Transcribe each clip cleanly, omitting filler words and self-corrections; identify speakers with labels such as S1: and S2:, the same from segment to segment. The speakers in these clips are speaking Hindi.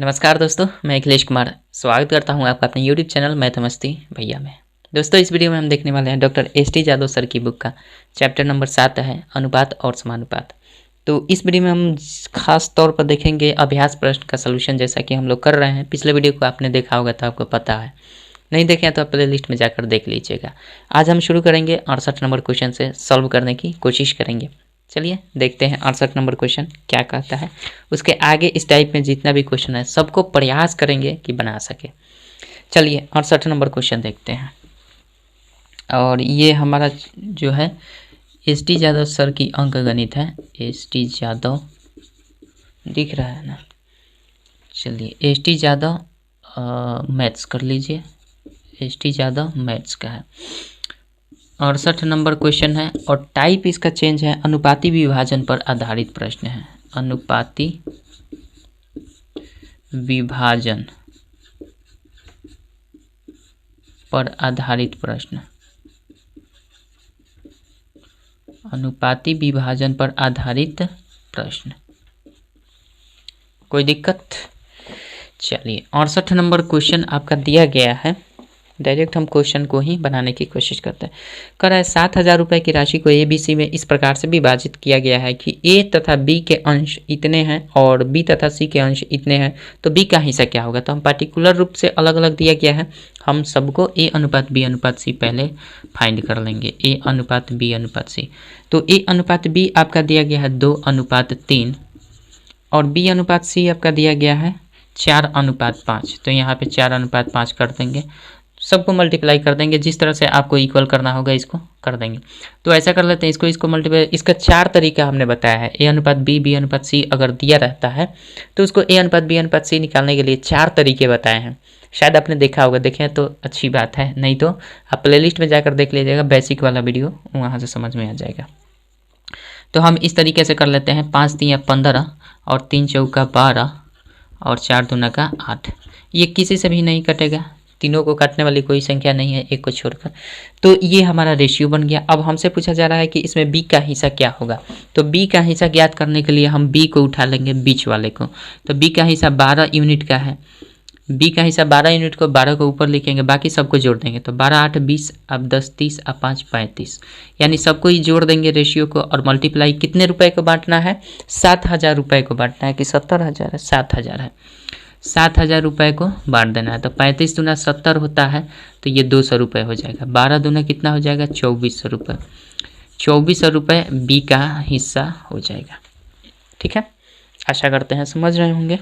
S1: नमस्कार दोस्तों, मैं अखिलेश कुमार स्वागत करता हूं आपका अपने YouTube चैनल मैथमस्ती भैया में। दोस्तों, इस वीडियो में हम देखने वाले हैं डॉक्टर एस.टी. जादव सर की बुक का चैप्टर नंबर 7 है अनुपात और समानुपात। तो इस वीडियो में हम खास तौर पर देखेंगे अभ्यास प्रश्न का सलूशन, जैसा कि हम लोग कर रहे हैं। पिछले वीडियो को आपने देखा होगा तो आपको पता है, नहीं देखे हैं तो आप प्ले लिस्ट में जाकर देख लीजिएगा। आज हम शुरू करेंगे 68 नंबर क्वेश्चन से सॉल्व करने की कोशिश करेंगे। चलिए देखते हैं 68 नंबर क्वेश्चन क्या कहता है। उसके आगे इस टाइप में जितना भी क्वेश्चन है सबको प्रयास करेंगे कि बना सके। चलिए 68 नंबर क्वेश्चन देखते हैं। और ये हमारा जो है एस.टी. जादव सर की अंक गणित है। एस.टी. जादव दिख रहा है ना। चलिए एस.टी. जादव मैथ्स कर लीजिए। एस.टी. जादव मैथ्स का है। 68 नंबर क्वेश्चन है और टाइप इसका चेंज है। अनुपाती विभाजन पर आधारित प्रश्न है। अनुपाती विभाजन पर आधारित प्रश्न। अनुपाती विभाजन पर आधारित प्रश्न। कोई दिक्कत? चलिए 68 नंबर क्वेश्चन आपका दिया गया है। डायरेक्ट हम क्वेश्चन को ही बनाने की कोशिश करते हैं। कह रहा है 7,000 रुपये की राशि को ए बी सी में इस प्रकार से विभाजित किया गया है कि ए तथा बी के अंश इतने हैं और बी तथा सी के अंश इतने हैं, तो बी का हिस्सा क्या होगा। तो हम पार्टिकुलर रूप से अलग अलग दिया गया है, हम सबको ए अनुपात बी अनुपात सी पहले फाइंड कर लेंगे। ए अनुपात बी अनुपात सी, तो ए अनुपात बी आपका दिया गया है 2:3 और बी अनुपात सी आपका दिया गया है 4:5। तो यहाँ पे 4:5 कर देंगे, सबको मल्टीप्लाई कर देंगे। जिस तरह से आपको इक्वल करना होगा इसको कर देंगे। तो ऐसा कर लेते हैं, इसको मल्टीप्लाई। इसका 4 तरीका हमने बताया है। ए अनुपात बी बी अनुपात सी अगर दिया रहता है तो उसको ए अनुपात बी अनुपात सी निकालने के लिए 4 तरीके बताए हैं। शायद आपने देखा होगा, देखें तो अच्छी बात है, नहीं तो आप प्लेलिस्ट में जाकर देख लीजिएगा, बेसिक वाला वीडियो वहाँ से समझ में आ जाएगा। तो हम इस तरीके से कर लेते हैं। 5 3 15 और 3 चौका 12 और 4 दूना का 8। ये किसी से भी नहीं कटेगा, तीनों को काटने वाली कोई संख्या नहीं है एक को छोड़कर। तो ये हमारा रेशियो बन गया। अब हमसे पूछा जा रहा है कि इसमें बी का हिस्सा क्या होगा। तो बी का हिस्सा ज्ञात करने के लिए हम बी को उठा लेंगे, बीच वाले को। तो बी का हिस्सा 12 यूनिट का है। बी का हिस्सा 12 यूनिट को 12 को ऊपर लिखेंगे, बाकी सबको जोड़ देंगे। तो 12 8 20, अब 10 30, अब 5 35, यानी सबको ही जोड़ देंगे रेशियो को। और मल्टीप्लाई कितने रुपए को बांटना है? 7,000 रुपये को बांटना है कि 70,000 है? 7,000 है। 7,000 रुपये को बांट देना है। तो 35 दूना 70 होता है, तो ये 200 रुपये हो जाएगा। 12 दूना कितना हो जाएगा? 2400 रुपये। 2400 रुपये बी का हिस्सा हो जाएगा। ठीक है, आशा करते हैं समझ रहे होंगे।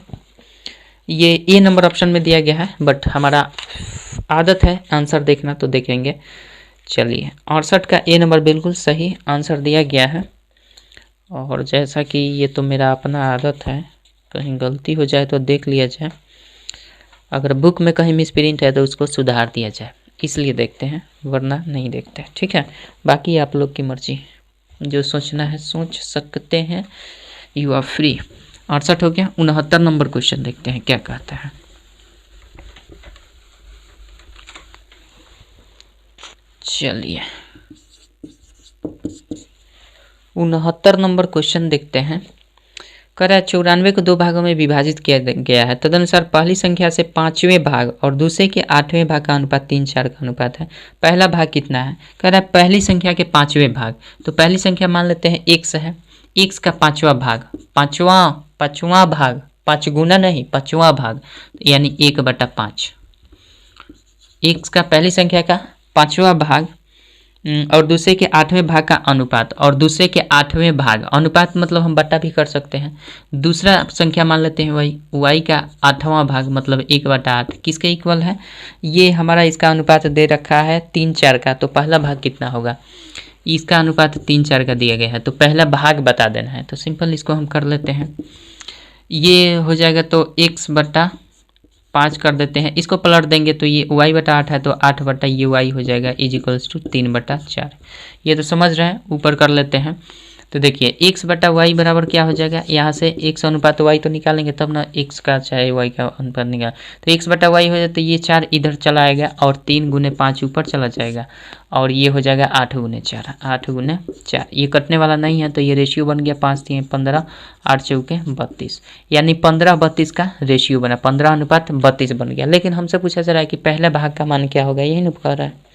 S1: ये ए नंबर ऑप्शन में दिया गया है, बट हमारा आदत है आंसर देखना, तो देखेंगे। चलिए 68 का ए नंबर बिल्कुल सही आंसर दिया गया है। और जैसा कि ये तो मेरा अपना आदत है, कहीं गलती हो जाए तो देख लिया जाए, अगर बुक में कहीं मिसप्रिंट है तो उसको सुधार दिया जाए, इसलिए देखते हैं, वरना नहीं देखते। ठीक है, बाकी आप लोग की मर्जी, जो सोचना है सोच सकते हैं, यू आर फ्री। 68 हो गया। 69 नंबर क्वेश्चन देखते हैं क्या कहता है। चलिए 69 नंबर क्वेश्चन देखते हैं। कह रहा है 94 को 2 भागों में विभाजित किया गया है। तदनुसार पहली संख्या से 5वें भाग और दूसरे के 8वें भाग का अनुपात 3:4 का अनुपात है। पहला भाग कितना है? कह रहा है पहली संख्या के 5वें भाग। तो पहली संख्या मान लेते हैं x है। x का 5वां भाग, पाँचवां भाग, 5 गुना नहीं, 5वां भाग, यानी 1/5। x का पहली संख्या का 5वां भाग और दूसरे के 8वें भाग का अनुपात। और दूसरे के 8वें भाग, अनुपात मतलब हम बट्टा भी कर सकते हैं। दूसरा संख्या मान लेते हैं y का 8वां भाग, मतलब 1/8 किसके इक्वल है? ये हमारा इसका अनुपात दे रखा है 3:4 का। तो पहला भाग कितना होगा? इसका अनुपात 3:4 का दिया गया है, तो पहला भाग बता देना है। तो सिंपल इसको हम कर लेते हैं। ये हो जाएगा तो x/5 कर देते हैं। इसको पलट देंगे तो ये y/8 है, तो 8 ये y हो जाएगा इज इक्वल्स टू 3/4। ये तो समझ रहे हैं, ऊपर कर लेते हैं। तो देखिए x बटा वाई बराबर क्या हो जाएगा, यहाँ से x अनुपात y तो निकालेंगे तब ना x का चाहे y का अनुपात निकाल, तो x बटा वाई हो जाए तो ये 4 इधर चला आएगा और 3 गुने 5 ऊपर चला जाएगा और ये हो जाएगा 8 गुने 4, 8 गुने 4, ये कटने वाला नहीं है तो ये रेशियो बन गया 5 3 15, 8 चौके 32, यानी 15:32 का रेशियो बना, 15:32 बन गया। लेकिन हमसे पूछा जा रहा है कि पहला भाग का मान क्या होगा, यही ना कह रहा है।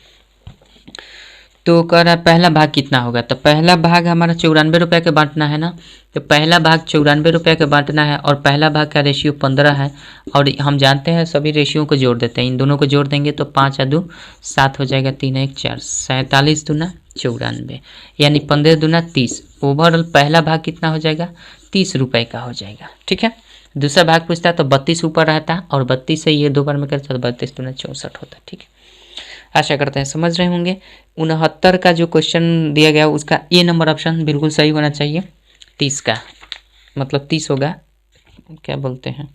S1: तो कह रहा है पहला भाग कितना होगा, तो पहला भाग हमारा 94 रुपये के बांटना है ना, तो पहला भाग 94 रुपये के बांटना है और पहला भाग का रेशियो 15 है और हम जानते हैं सभी रेशियो को जोड़ देते हैं, इन दोनों को जोड़ देंगे तो 5 और 2 7 हो जाएगा, 3 1 4, 47 दूना 94, यानी 15 दूना 30। ओवरऑल पहला भाग कितना हो जाएगा, 30 रुपये का हो जाएगा। ठीक है, दूसरा भाग पूछता है तो 32 ऊपर रहता और 32 से ये 2 बार में करता तो 32 दूना 64 होता। ठीक है, आशा करते हैं समझ रहे होंगे। 69 का जो क्वेश्चन दिया गया उसका ए नंबर ऑप्शन बिल्कुल सही होना चाहिए। 30 का मतलब 30 होगा, क्या बोलते हैं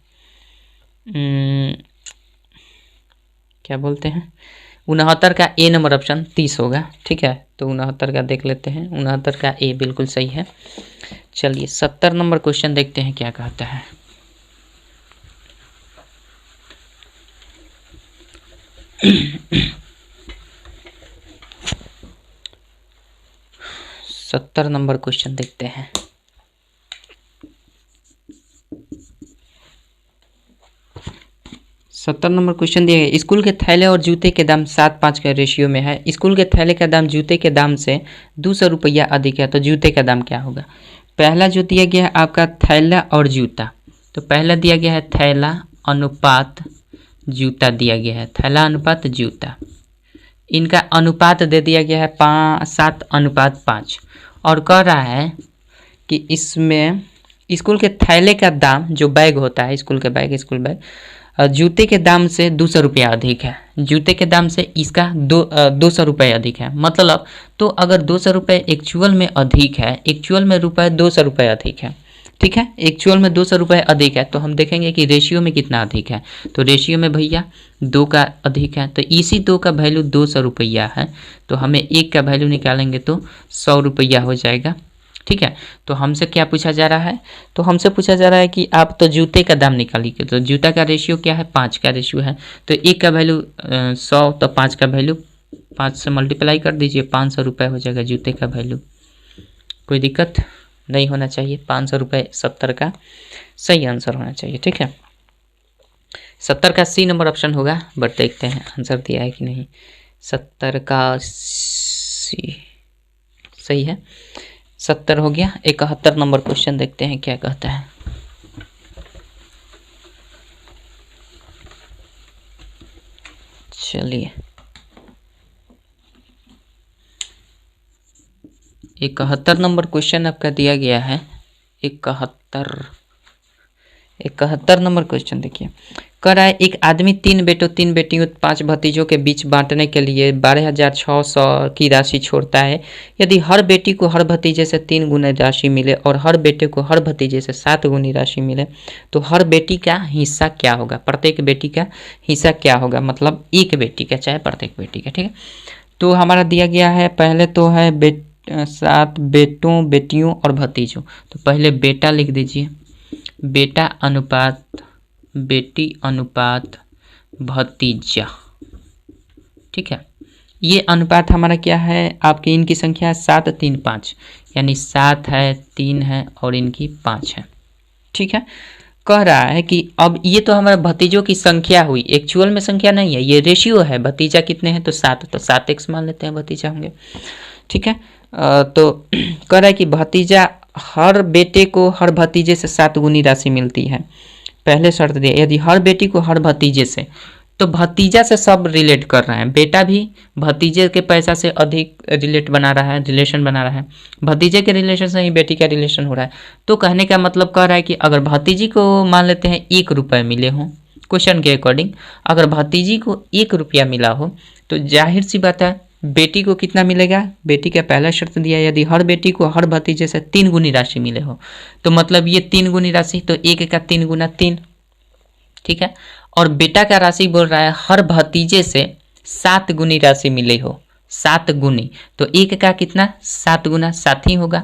S1: क्या बोलते हैं 69 का ए नंबर ऑप्शन 30 होगा। ठीक है, तो 69 का देख लेते हैं, 69 का ए बिल्कुल सही है। चलिए 70 नंबर क्वेश्चन देखते हैं क्या कहता है। सत्तर नंबर क्वेश्चन देखते हैं। सत्तर नंबर क्वेश्चन दिया गया, स्कूल के थैले और जूते के दाम 7:5 के रेशियो में है। स्कूल के थैले का दाम जूते के दाम से 200 रुपया अधिक है, तो जूते का दाम क्या होगा। पहला जो दिया गया है आपका थैला और जूता, तो पहला दिया गया है थैला अनुपात जूता दिया गया है, थैला अनुपात जूता, इनका अनुपात दे दिया गया है 7:5 और कह रहा है कि इसमें स्कूल के थैले का दाम जो बैग होता है, स्कूल के बैग, स्कूल बैग जूते के दाम से 200 रुपया अधिक है, जूते के दाम से इसका 200 रुपये अधिक है। मतलब तो अगर 200 रुपये एक्चुअल में अधिक है, एक्चुअल में रुपये 200 रुपये अधिक है, ठीक है, एक्चुअल में 200 रुपये अधिक है, तो हम देखेंगे कि रेशियो में कितना अधिक है। तो रेशियो में भैया 2 का अधिक है, तो इसी 2 का वैल्यू 200 रुपया है, तो हमें 1 का वैल्यू निकालेंगे तो 100 रुपया हो जाएगा। ठीक है, तो हमसे क्या पूछा जा रहा है, तो हमसे पूछा जा रहा है कि आप तो जूते का दाम निकालिए, तो जूता का रेशियो क्या है, 5 का रेशियो है, तो 1 का वैल्यू 100, तो 5 का वैल्यू 5 से मल्टीप्लाई कर दीजिए, 500 रुपये हो जाएगा जूते का वैल्यू। कोई दिक्कत नहीं होना चाहिए, 500 रुपये 70 का सही आंसर होना चाहिए। ठीक है, 70 का सी नंबर ऑप्शन होगा, बट देखते हैं आंसर दिया है कि नहीं। 70 का सी सही है, 70 हो गया। 71 नंबर क्वेश्चन देखते हैं क्या कहता है। चलिए 71 नंबर क्वेश्चन आपका दिया गया है। 71 नंबर क्वेश्चन देखिए, कह रहा है एक आदमी 3 बेटों 3 बेटियों 5 भतीजों के बीच बांटने के लिए 12,600 की राशि छोड़ता है। यदि हर बेटी को हर भतीजे से 3 गुना राशि मिले और हर बेटे को हर भतीजे से 7 गुनी राशि मिले तो हर बेटी का हिस्सा क्या होगा, प्रत्येक बेटी का हिस्सा क्या होगा, मतलब एक बेटी का चाहे प्रत्येक बेटी का। ठीक है, तो हमारा दिया गया है, पहले तो है 7 बेटों बेटियों और भतीजों, तो पहले बेटा लिख दीजिए, बेटा अनुपात बेटी अनुपात भतीजा। ठीक है, ये अनुपात हमारा क्या है, आपकी इनकी संख्या 7 3 5, यानी 7 है 3 है और इनकी 5 है। ठीक है, कह रहा है कि अब ये तो हमारा भतीजों की संख्या हुई, एक्चुअल में संख्या नहीं है, ये रेशियो है। भतीजा कितने हैं, तो 7, तो 7x मान लेते हैं भतीजा होंगे। ठीक है, तो कह रहा है कि भतीजा हर बेटे को हर भतीजे से 7 गुनी राशि मिलती है। पहले शर्त दिया, यदि हर बेटी को हर भतीजे से, तो भतीजा से सब रिलेट कर रहे हैं, बेटा भी भतीजे के पैसा से अधिक रिलेट बना रहा है, रिलेशन बना रहा है, भतीजे के रिलेशन से ही बेटी का रिलेशन हो रहा है। तो कहने का मतलब कह रहा है कि अगर भतीजी को मान लेते हैं 1 रुपये मिले हों, क्वेश्चन के अकॉर्डिंग अगर भतीजी को 1 रुपया मिला हो तो जाहिर सी बात है बेटी को कितना मिलेगा। बेटी का पहला शर्त दिया, यदि हर बेटी को हर भतीजे से 3 गुनी राशि मिले हो, तो मतलब ये 3 गुनी राशि, तो 1 का 3 गुना 3। ठीक है, और बेटा का राशि बोल रहा है हर भतीजे से 7 गुनी राशि मिले हो, 7 गुनी, तो 1 का कितना 7 गुना 7 ही होगा।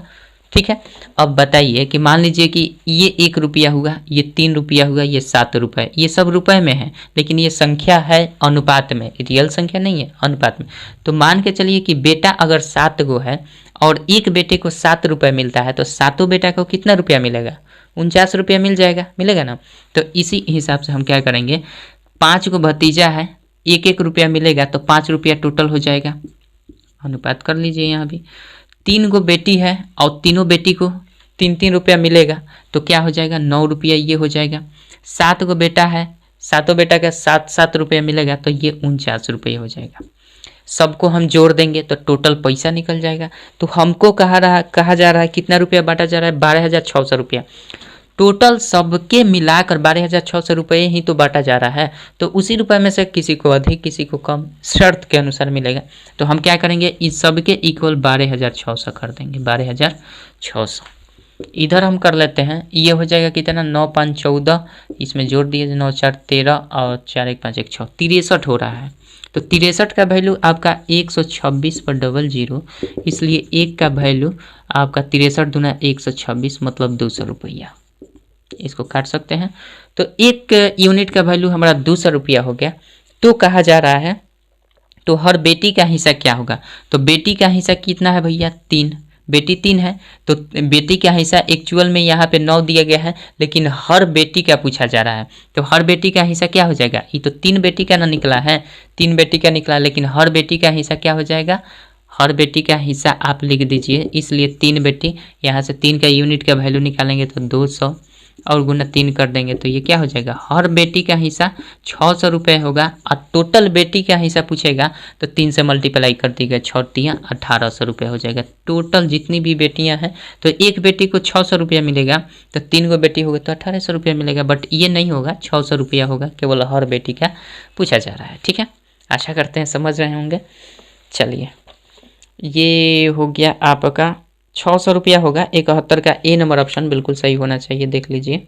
S1: ठीक है। अब बताइए कि मान लीजिए कि ये 1 रुपया हुआ, ये 3 रुपया हुआ, ये 7 रुपये, ये सब रुपए में है, लेकिन ये संख्या है अनुपात में, रियल संख्या नहीं है, अनुपात में। तो मान के चलिए कि बेटा अगर 7 गो है और एक बेटे को 7 रुपये मिलता है, तो सातों बेटा को कितना रुपया मिलेगा? 49 रुपया मिल जाएगा, मिलेगा ना। तो इसी हिसाब से हम क्या करेंगे, 5 को भतीजा है, 1-1 रुपया मिलेगा, तो 5 रुपया टोटल हो जाएगा। अनुपात कर लीजिए यहाँ भी। 3 गो बेटी है और तीनों बेटी को 3-3 रुपया मिलेगा, तो क्या हो जाएगा? 9 रुपया ये हो जाएगा। 7 गो बेटा है, सातों बेटा का 7-7 रुपया मिलेगा, तो ये 49 रुपये हो जाएगा। सबको हम जोड़ देंगे तो टोटल पैसा निकल जाएगा। तो हमको कहा जा रहा है कितना रुपया बांटा जा रहा है? 12,600 रुपया। टोटल सबके मिलाकर 12,600 रुपये ही तो बांटा जा रहा है। तो उसी रुपये में से किसी को अधिक किसी को कम शर्त के अनुसार मिलेगा। तो हम क्या करेंगे, इस सब के इक्वल 12,600 कर देंगे, 12,600। इधर हम कर लेते हैं, ये हो जाएगा कितना? 9 5 14, इसमें जोड़ दिए 9 4 13 और 4 1 5 1 6, 63 हो रहा है। तो 63 का वैल्यू आपका 126 पर डबल जीरो, इसलिए 1 का वैल्यू आपका 63 दूना 126 मतलब 200 रुपया। इसको काट सकते हैं। तो 1 यूनिट का वैल्यू हमारा 200 रुपया हो गया। तो कहा जा रहा है तो हर बेटी का हिस्सा क्या होगा? तो बेटी का हिस्सा कितना है भैया? 3। बेटी 3 है, तो बेटी का हिस्सा एक्चुअल में यहाँ पे 9 दिया गया है, लेकिन हर बेटी का पूछा जा रहा है। तो हर बेटी का हिस्सा क्या हो जाएगा? ये तो 3 बेटी का ना निकला है, 3 बेटी का निकला, लेकिन हर बेटी का हिस्सा क्या हो जाएगा? हर बेटी का हिस्सा आप लिख दीजिए, इसलिए 3 बेटी, यहाँ से 3 का यूनिट का वैल्यू निकालेंगे तो 200 और गुना 3 कर देंगे तो ये क्या हो जाएगा? हर बेटी का हिस्सा 600 रुपये होगा। और टोटल बेटी का हिस्सा पूछेगा तो 3 से मल्टीप्लाई कर दीजिएगा, 6 1800 रुपये हो जाएगा। टोटल जितनी भी बेटियां हैं, तो एक बेटी को 600 रुपया मिलेगा, तो 3 गो बेटी होगा तो 1800 रुपया मिलेगा। बट ये नहीं होगा, 600 रुपया होगा, केवल हर बेटी का पूछा जा रहा है। ठीक है, आशा करते हैं समझ रहे होंगे। चलिए, ये हो गया आपका 600 रुपया होगा। 71 का ए नंबर ऑप्शन बिल्कुल सही होना चाहिए, देख लीजिए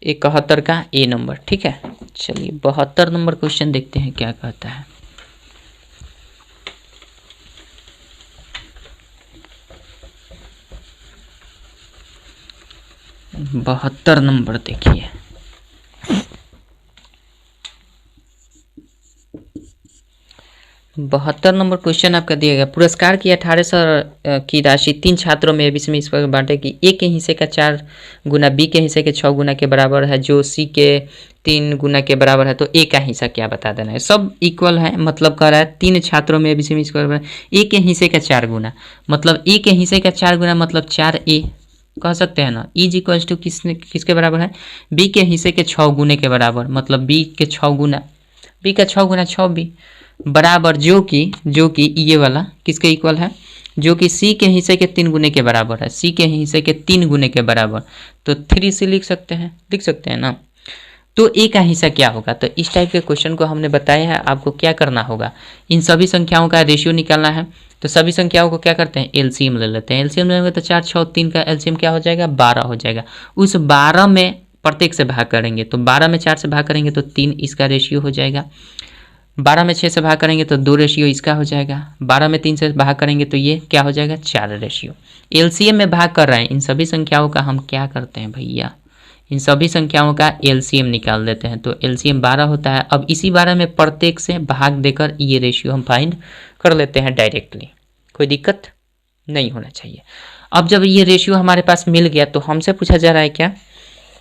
S1: 71 का ए नंबर। ठीक है, चलिए 72 नंबर क्वेश्चन देखते हैं क्या कहता है। बहत्तर नंबर देखिए, बहत्तर नंबर क्वेश्चन आपका दिया गया। पुरस्कार की 1800 की राशि 3 छात्रों में एबीसी में इस प्रकार बांटे कि ए के हिस्से का 4 गुना, बी के हिस्से के 6 गुना के बराबर है, जो सी के 3 गुना के बराबर है। तो ए का हिस्सा क्या बता देना है। सब इक्वल है, मतलब कह रहा है 3 छात्रों में एबीसी में इस प्रकार ए के हिस्से का 4 गुना, मतलब ए के हिस्से का 4 गुना मतलब 4A कह सकते हैं ना। इज इक्वल्स टू किसके बराबर है? बी के हिस्से के 6 गुने के बराबर, मतलब बी के 6 गुना, बी का 6 गुना 6B बराबर, जो कि ये वाला किसके इक्वल है? जो कि सी के हिस्से के 3 गुने के बराबर है, सी के हिस्से के 3 गुने के बराबर। तो 3C लिख सकते हैं ना। तो ए का हिस्सा क्या होगा? तो इस टाइप के क्वेश्चन को हमने बताया है, आपको क्या करना होगा, इन सभी संख्याओं का रेशियो निकालना है। तो सभी संख्याओं को क्या करते हैं? एलसीएम ले लेते हैं। एलसीएम लेंगे तो 4 6 3 का एलसीएम क्या हो जाएगा? 12 हो जाएगा। उस 12 में प्रत्येक से भाग करेंगे, तो 12 में 4 से भाग करेंगे तो 3 इसका रेशियो हो जाएगा। 12 में 6 से भाग करेंगे तो 2 रेशियो इसका हो जाएगा। 12 में 3 से भाग करेंगे तो ये क्या हो जाएगा? 4 रेशियो। एलसीएम में भाग कर रहे हैं, इन सभी संख्याओं का हम क्या करते हैं भैया? इन सभी संख्याओं का एलसीएम निकाल देते हैं। तो एलसीएम 12 होता है। अब इसी 12 में प्रत्येक से भाग देकर ये रेशियो हम फाइंड कर लेते हैं डायरेक्टली, कोई दिक्कत नहीं होना चाहिए। अब जब ये रेशियो हमारे पास मिल गया तो हमसे पूछा जा रहा है क्या?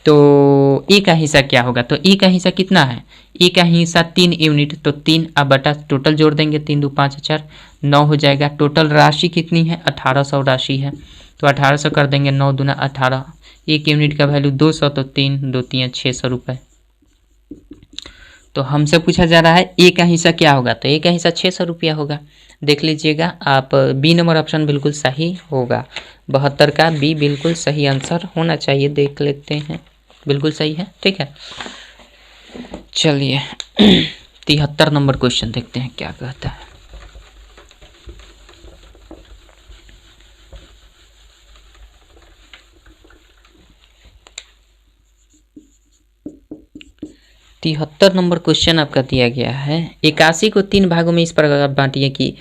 S1: तो ए का हिस्सा क्या होगा? तो ए का हिस्सा कितना है? ए का हिस्सा 3 यूनिट, तो 3 अब बटा टोटल जोड़ देंगे, 3 2 5 4 9 हो जाएगा। टोटल राशि कितनी है? 1800 राशि है, तो 1800 कर देंगे, 9 दूना 18, 1 यूनिट का वैल्यू 200, तो 3 2 3 600 रुपये। तो हमसे पूछा जा रहा है ए का हिस्सा क्या होगा? तो ए का हिस्सा 600 रुपया होगा। देख लीजिएगा आप, बी नंबर ऑप्शन बिल्कुल सही होगा। 72 का बी बिल्कुल सही आंसर होना चाहिए, देख लेते हैं, बिल्कुल सही है। ठीक है, चलिए 73 नंबर क्वेश्चन देखते हैं क्या कहता है। तिहत्तर नंबर क्वेश्चन आपका दिया गया है। 81 को 3 भागों में इस प्रकार बांटिए कि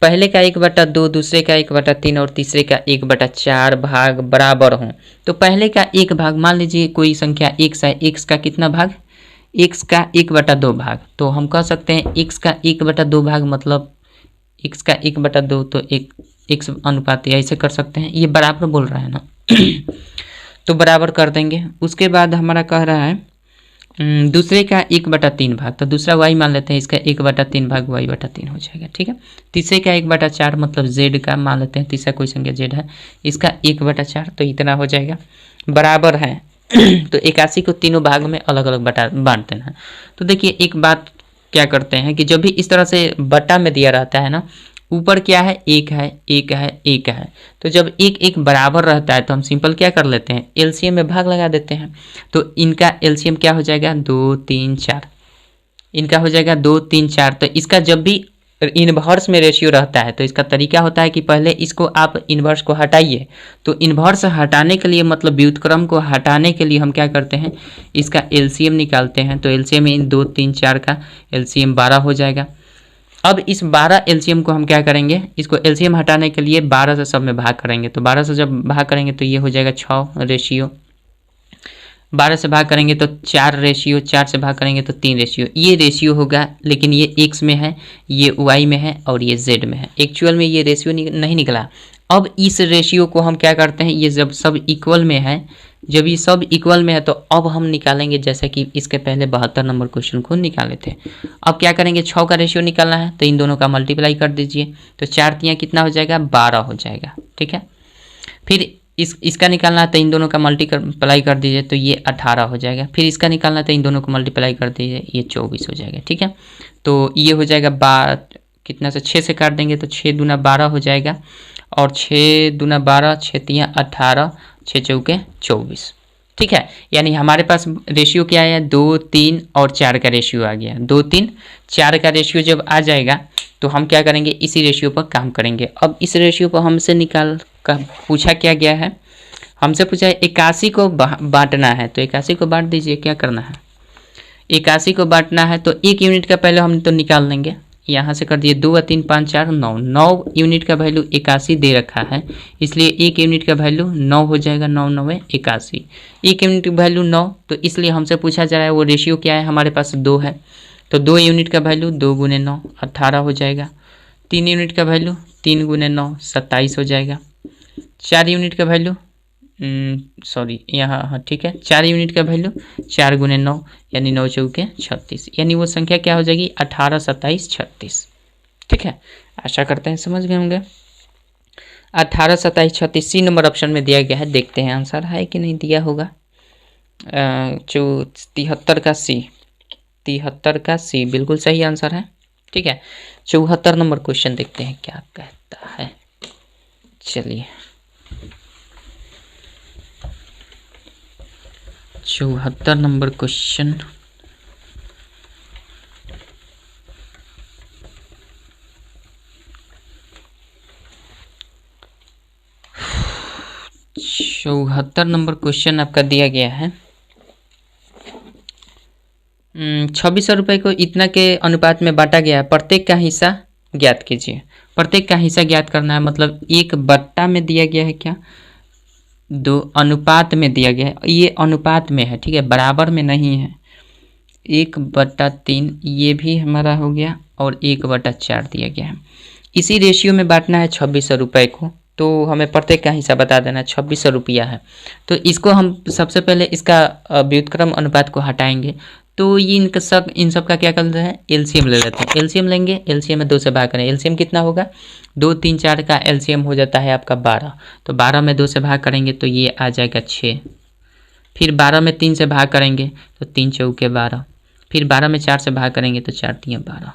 S1: पहले का 1/2, दूसरे का 1/3 और तीसरे का 1/4 भाग बराबर हों। तो पहले का 1 भाग, मान लीजिए कोई संख्या x है, x का कितना भाग, x का 1/2 भाग, तो हम कह सकते हैं x का 1/2 भाग मतलब x का 1/2, तो एक x अनुपात, ऐसे कर सकते हैं, ये बराबर बोल रहा है ना तो बराबर कर देंगे। उसके बाद हमारा कह रहा है दूसरे का 1/3 भाग, तो दूसरा y मान लेते हैं, इसका 1/3 भाग y/3 हो जाएगा, ठीक है। तीसरे का 1/4 मतलब z का, मान लेते हैं तीसरा कोई संख्या z है, इसका 1/4, तो इतना हो जाएगा, बराबर है तो 81 को तीनों भाग में अलग अलग बांट देना है। तो देखिए एक बात क्या करते हैं कि जब भी इस तरह से बटा में दिया रहता है ना, ऊपर क्या है, एक है, एक है, एक है, तो जब एक एक बराबर रहता है तो हम सिंपल क्या कर लेते हैं, एलसीएम में भाग लगा देते हैं। तो इनका एलसीएम क्या हो जाएगा, 2 3 4, इनका हो जाएगा 2 3 4। तो इसका जब भी इन्वर्स में रेशियो रहता है तो इसका तरीका होता है कि पहले इसको आप इन्वर्स को हटाइए। तो इन्वर्स हटाने के लिए मतलब व्युत्क्रम को हटाने के लिए हम क्या करते हैं, इसका एलसीएम निकालते हैं। तो एलसीएम इन 2 3 4 का एलसीएम 12 हो जाएगा। अब इस 12 एलसीएम को हम क्या करेंगे, इसको एलसीएम हटाने के लिए 12 से सब में भाग करेंगे। तो 12 से जब भाग करेंगे तो ये हो जाएगा 6 रेशियो, 12 से भाग करेंगे तो 4 रेशियो, 4 से भाग करेंगे तो 3 रेशियो। ये रेशियो होगा, लेकिन ये x में है, ये y में है और ये z में है। एक्चुअल में ये रेशियो नहीं निकला। अब इस रेशियो को हम क्या करते हैं, ये जब सब इक्वल में है, जब ये सब इक्वल में है तो अब हम निकालेंगे, जैसे कि इसके पहले 72 नंबर क्वेश्चन को निकाले थे। अब क्या करेंगे, 6 का रेशियो निकालना है तो इन दोनों का मल्टीप्लाई कर दीजिए। तो 4 तियाँ कितना हो जाएगा, 12 हो जाएगा, ठीक है। फिर इसका निकालना है तो इन दोनों का मल्टीप्लाई कर दीजिए, तो ये 18 हो जाएगा। फिर इसका निकालना है तो इन दोनों को मल्टीप्लाई कर दीजिए, ये 24 हो जाएगा, ठीक है। तो ये हो जाएगा कितना से 6 से काट देंगे तो 6 दूना 12 हो जाएगा, और 6 दूना 12, 6 तियाँ 18, 6 चौके 24, ठीक है। यानी हमारे पास रेशियो क्या आया, 2 3 और 4 का रेशियो आ गया। 2 3 4 का रेशियो जब आ जाएगा तो हम क्या करेंगे, इसी रेशियो पर काम करेंगे। अब इस रेशियो पर हमसे निकाल का पूछा क्या गया है, हमसे पूछा है 81 को बांटना है। तो 81 को बांट दीजिए, क्या करना है, 81 को बांटना है तो 1 यूनिट का पहले हम तो निकाल लेंगे। यहाँ से कर दिए 2 3 5 4 9, 9 यूनिट का वैल्यू 81 दे रखा है, इसलिए 1 यूनिट का वैल्यू 9 हो जाएगा। 9 9 81, 1 यूनिट का वैल्यू 9, तो इसलिए हमसे पूछा जा रहा है वो रेशियो क्या है, हमारे पास 2 है। तो 2 यूनिट का वैल्यू 2 गुने 9 18 हो जाएगा। 3 यूनिट का वैल्यू 3 गुने 9 27 हो जाएगा। 4 यूनिट का वैल्यू यहाँ, हाँ ठीक है, 4 यूनिट का वैल्यू 4 गुने 9 यानी 9 चौके 36, यानी वो संख्या क्या हो जाएगी, 18 27 36, ठीक है। आशा करते हैं समझ गए होंगे। 18 27 36 सी नंबर ऑप्शन में दिया गया है। देखते हैं आंसर है कि नहीं दिया होगा। 73 का सी, 73 का सी बिल्कुल सही आंसर है, ठीक है। 74 नंबर क्वेश्चन देखते हैं क्या कहता है। चलिए 74 नंबर क्वेश्चन, नंबर क्वेश्चन आपका दिया गया है 2600 रुपये को इतना के अनुपात में बांटा गया है, प्रत्येक का हिस्सा ज्ञात कीजिए। प्रत्येक का हिस्सा ज्ञात करना है, मतलब 1/, में दिया गया है क्या, 2 अनुपात में दिया गया है, ये अनुपात में है, ठीक है, बराबर में नहीं है। 1/3 ये भी हमारा हो गया, और 1/4 दिया गया है। इसी रेशियो में बांटना है 2600 रुपये को, तो हमें प्रत्येक का हिस्सा बता देना है। 2600 रुपया है, तो इसको हम सबसे पहले इसका व्युत्क्रम अनुपात को हटाएंगे। तो ये इन सब का क्या करते हैं, एलसीएम ले लेते हैं। एलसीएम लेंगे, एलसीएम में 2 से भाग करें, एलसीएम कितना होगा, 2 3 4 का एलसीएम हो जाता है आपका 12। तो 12 में 2 से भाग करेंगे तो ये आ जाएगा 6। फिर 12 में 3 से भाग करेंगे तो 3 चौके 12। फिर 12 में 4 से भाग करेंगे तो 4 तियाँ 12,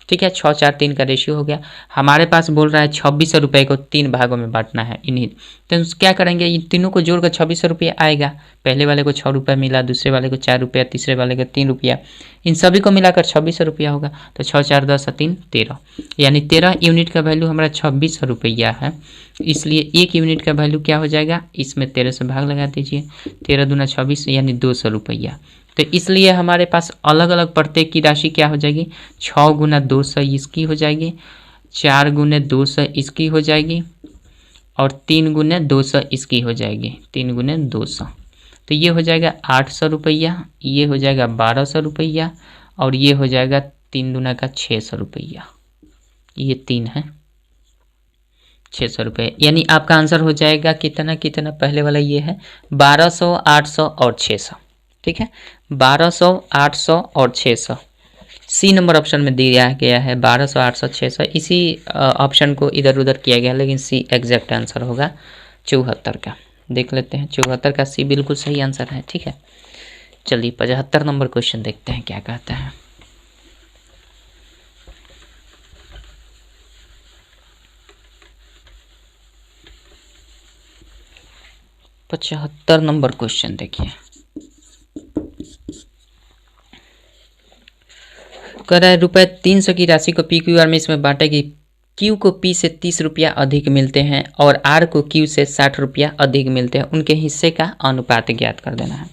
S1: ठीक है। 6 4 3 का रेशियो हो गया। हमारे पास बोल रहा है 2600 रुपये को 3 भागों में बांटना है इन्हीं, तो क्या करेंगे, इन तीनों को जोड़कर 2600 रुपये आएगा। पहले वाले को 6 रुपये मिला, दूसरे वाले को 4 रुपया, तीसरे वाले को 3 रुपया, इन सभी को मिलाकर 2600 रुपया होगा। तो 6 4 10 3 13, यानी 13 यूनिट का वैल्यू हमारा 2600 रुपया है। इसलिए 1 यूनिट का वैल्यू क्या हो जाएगा, इसमें 13 से भाग लगा दीजिए, 13 दूना 26 यानी 200 रुपया। तो इसलिए हमारे पास अलग अलग प्रत्येक की राशि क्या हो जाएगी, 6 गुना 200 इसकी हो जाएगी, 4 गुने 200 इसकी हो जाएगी और 3 गुने 200 इसकी हो जाएगी, 3 गुने 200, तो ये हो जाएगा 800 रुपया, ये हो जाएगा 1200 रुपया और ये हो जाएगा 3 दूना का 600 रुपया, ये 3 है 600 रुपये। यानी आपका आंसर हो जाएगा कितना कितना, पहले वाला ये है 1200, 800 और 600, ठीक है 1200, 800 और 600, सी नंबर ऑप्शन में दिया गया है 1200, 800, 600। इसी ऑप्शन को इधर उधर किया गया, लेकिन सी एग्जैक्ट आंसर होगा 74 का। देख लेते हैं 74 का सी बिल्कुल सही आंसर है, ठीक है। चलिए 75 नंबर क्वेश्चन देखते हैं क्या कहता है। पचहत्तर नंबर क्वेश्चन देखिए, कह रहा है रुपये 300 की राशि को पी क्यू आर में इसमें बांटे कि क्यू को पी से 30 रुपया अधिक मिलते हैं और आर को क्यू से 60 रुपया अधिक मिलते हैं, उनके हिस्से का अनुपात ज्ञात कर देना है।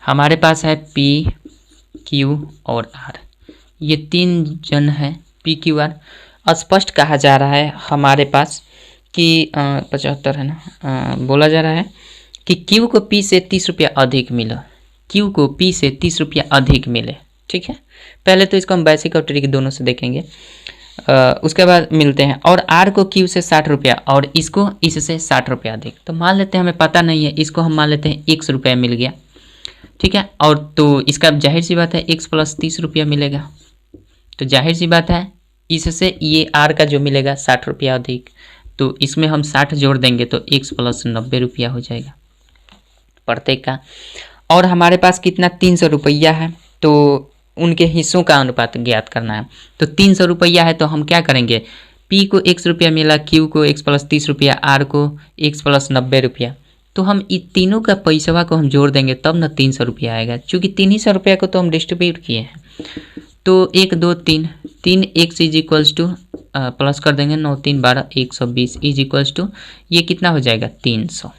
S1: हमारे पास है पी क्यू और आर, ये 3 जन है पी क्यू आर। स्पष्ट कहा जा रहा है हमारे पास कि 75 है ना, बोला जा रहा है कि क्यू को पी से 30 रुपया अधिक मिला, क्यू को पी से 30 रुपया अधिक मिले, ठीक है। पहले तो इसको हम बेसिक और ट्रिक दोनों से देखेंगे, उसके बाद मिलते हैं। और आर को क्यू से 60 रुपया और इसको इससे 60 रुपया अधिक, तो मान लेते हैं हमें पता नहीं है, इसको हम मान लेते हैं 100 रुपया मिल गया, ठीक है। और तो इसका जाहिर सी बात है x प्लस 30 रुपया मिलेगा, तो जाहिर सी बात है इससे ये आर का जो मिलेगा 60 रुपया अधिक, तो इसमें हम 60 जोड़ देंगे तो x प्लस 90 रुपया हो जाएगा प्रत्येक का। और हमारे पास कितना 300 रुपया है, तो उनके हिस्सों का अनुपात ज्ञात करना है। तो 300 रुपया है तो हम क्या करेंगे, P को x रुपया मिला, Q को x प्लस 30 रुपया, R को x प्लस 90 रुपया, तो हम इन तीनों का पैसवा को हम जोड़ देंगे तब ना 300 रुपया आएगा, चूँकि 300 रुपया को तो हम डिस्ट्रीब्यूट किए हैं। तो 1 2 3 3 x is equals two plus कर देंगे 9 3 12 120 इज इक्वल्स टू ये कितना हो जाएगा 300,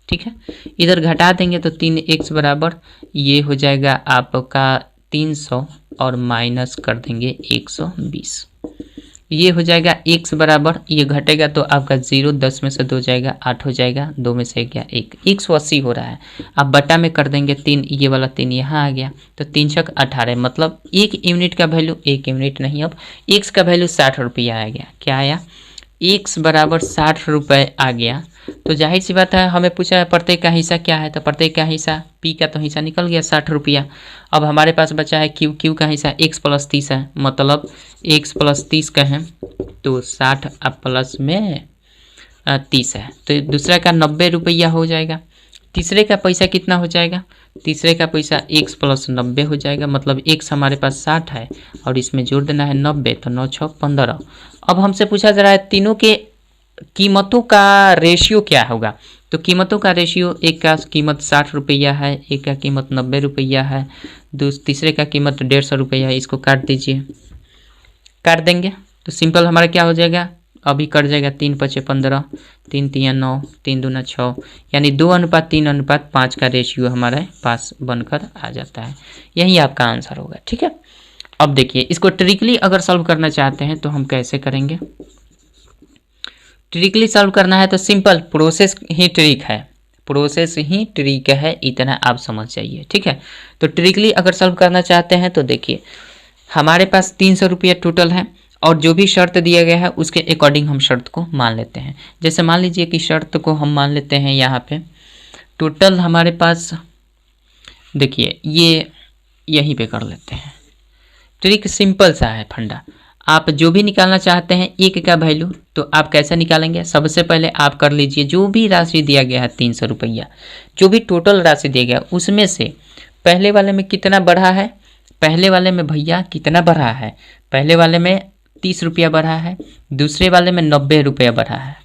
S1: ठीक है। इधर घटा देंगे तो 3x बराबर ये हो जाएगा आपका 300 और माइनस कर देंगे 120, ये हो जाएगा x बराबर, ये घटेगा तो आपका 0 10 में से 2 जाएगा 8 हो जाएगा, 2 में से गया 1, 180 हो रहा है। अब बटा में कर देंगे 3, ये वाला 3 यहाँ आ गया, तो 3 छक 18, मतलब 1 यूनिट का वैल्यू, 1 यूनिट नहीं अब x का वैल्यू 60 रुपया आ गया। क्या आया, x बराबर 60 रुपये आ गया। तो जाहिर सी बात है हमें पूछा है प्रत्येक का हिस्सा क्या है, तो प्रत्येक का हिस्सा p का तो हिस्सा निकल गया 60 रुपया। अब हमारे पास बचा है q का हिस्सा x प्लस 30 है, मतलब x प्लस 30 का है तो 60 अब प्लस में 30 है, तो दूसरा का 90 रुपया हो जाएगा। तीसरे का पैसा कितना हो जाएगा, तीसरे का पैसा x प्लस 90 हो जाएगा, मतलब x हमारे पास 60 है और इसमें जोड़ देना है 90, तो 9 6 15। अब हमसे पूछा जा रहा है तीनों के कीमतों का रेशियो क्या होगा, तो कीमतों का रेशियो, एक का कीमत 60 रुपया है, एक का कीमत 90 रुपया है, तीसरे का कीमत 150 रुपया है, इसको काट दीजिए, काट देंगे तो सिंपल हमारा क्या हो जाएगा, अभी कट जाएगा 3 5 15, 3 3 9, 3 2 6, यानी 2:3:5 का रेशियो हमारे पास बनकर आ जाता है। यही आपका आंसर होगा, ठीक है। अब देखिए इसको ट्रिकली अगर सॉल्व करना चाहते हैं तो हम कैसे करेंगे। ट्रिकली सॉल्व करना है तो सिंपल प्रोसेस ही ट्रिक है, प्रोसेस ही ट्रिक है, इतना आप समझ जाइए, ठीक है। तो ट्रिकली अगर सॉल्व करना चाहते हैं तो देखिए हमारे पास 300 रुपया टोटल है और जो भी शर्त दिया गया है उसके अकॉर्डिंग हम शर्त को मान लेते हैं। जैसे मान लीजिए कि शर्त को हम मान लेते हैं यहाँ पे टोटल हमारे पास, देखिए ये यहीं पे कर लेते हैं। ट्रिक सिंपल सा है फंडा, आप जो भी निकालना चाहते हैं एक का वैल्यू तो आप कैसे निकालेंगे, सबसे पहले आप कर लीजिए जो भी राशि दिया गया है 300 रुपया, जो भी टोटल राशि दिया गया उसमें से पहले वाले में कितना बढ़ा है, पहले वाले में भैया कितना बढ़ा है, पहले वाले में 30 रुपया बढ़ा है, दूसरे वाले में 90 रुपया बढ़ा है,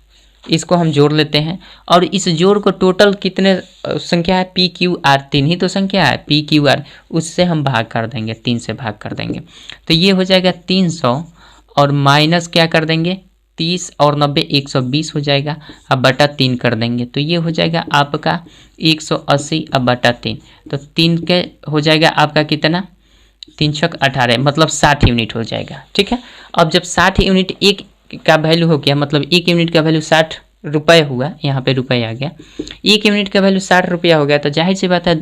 S1: इसको हम जोड़ लेते हैं और इस जोड़ को टोटल कितने संख्या है पी क्यू आर, 3 ही तो संख्या है पी क्यू आर, उससे हम भाग कर देंगे, 3 से भाग कर देंगे तो ये हो जाएगा 300 और माइनस क्या कर देंगे 30 और 90 120 हो जाएगा, अब बटा 3 कर देंगे तो ये हो जाएगा आपका 180 अब बटा 3, तो 3 के हो जाएगा आपका कितना 3 छक 18, मतलब 60 यूनिट हो जाएगा, ठीक है। अब जब 60 यूनिट एक का वैल्यू हो गया, मतलब 1 यूनिट का वैल्यू 60 रुपये हुआ, यहाँ पे रुपये आ गया, 1 यूनिट का वैल्यू 60 रुपया हो गया, तो जाहिर सी बात है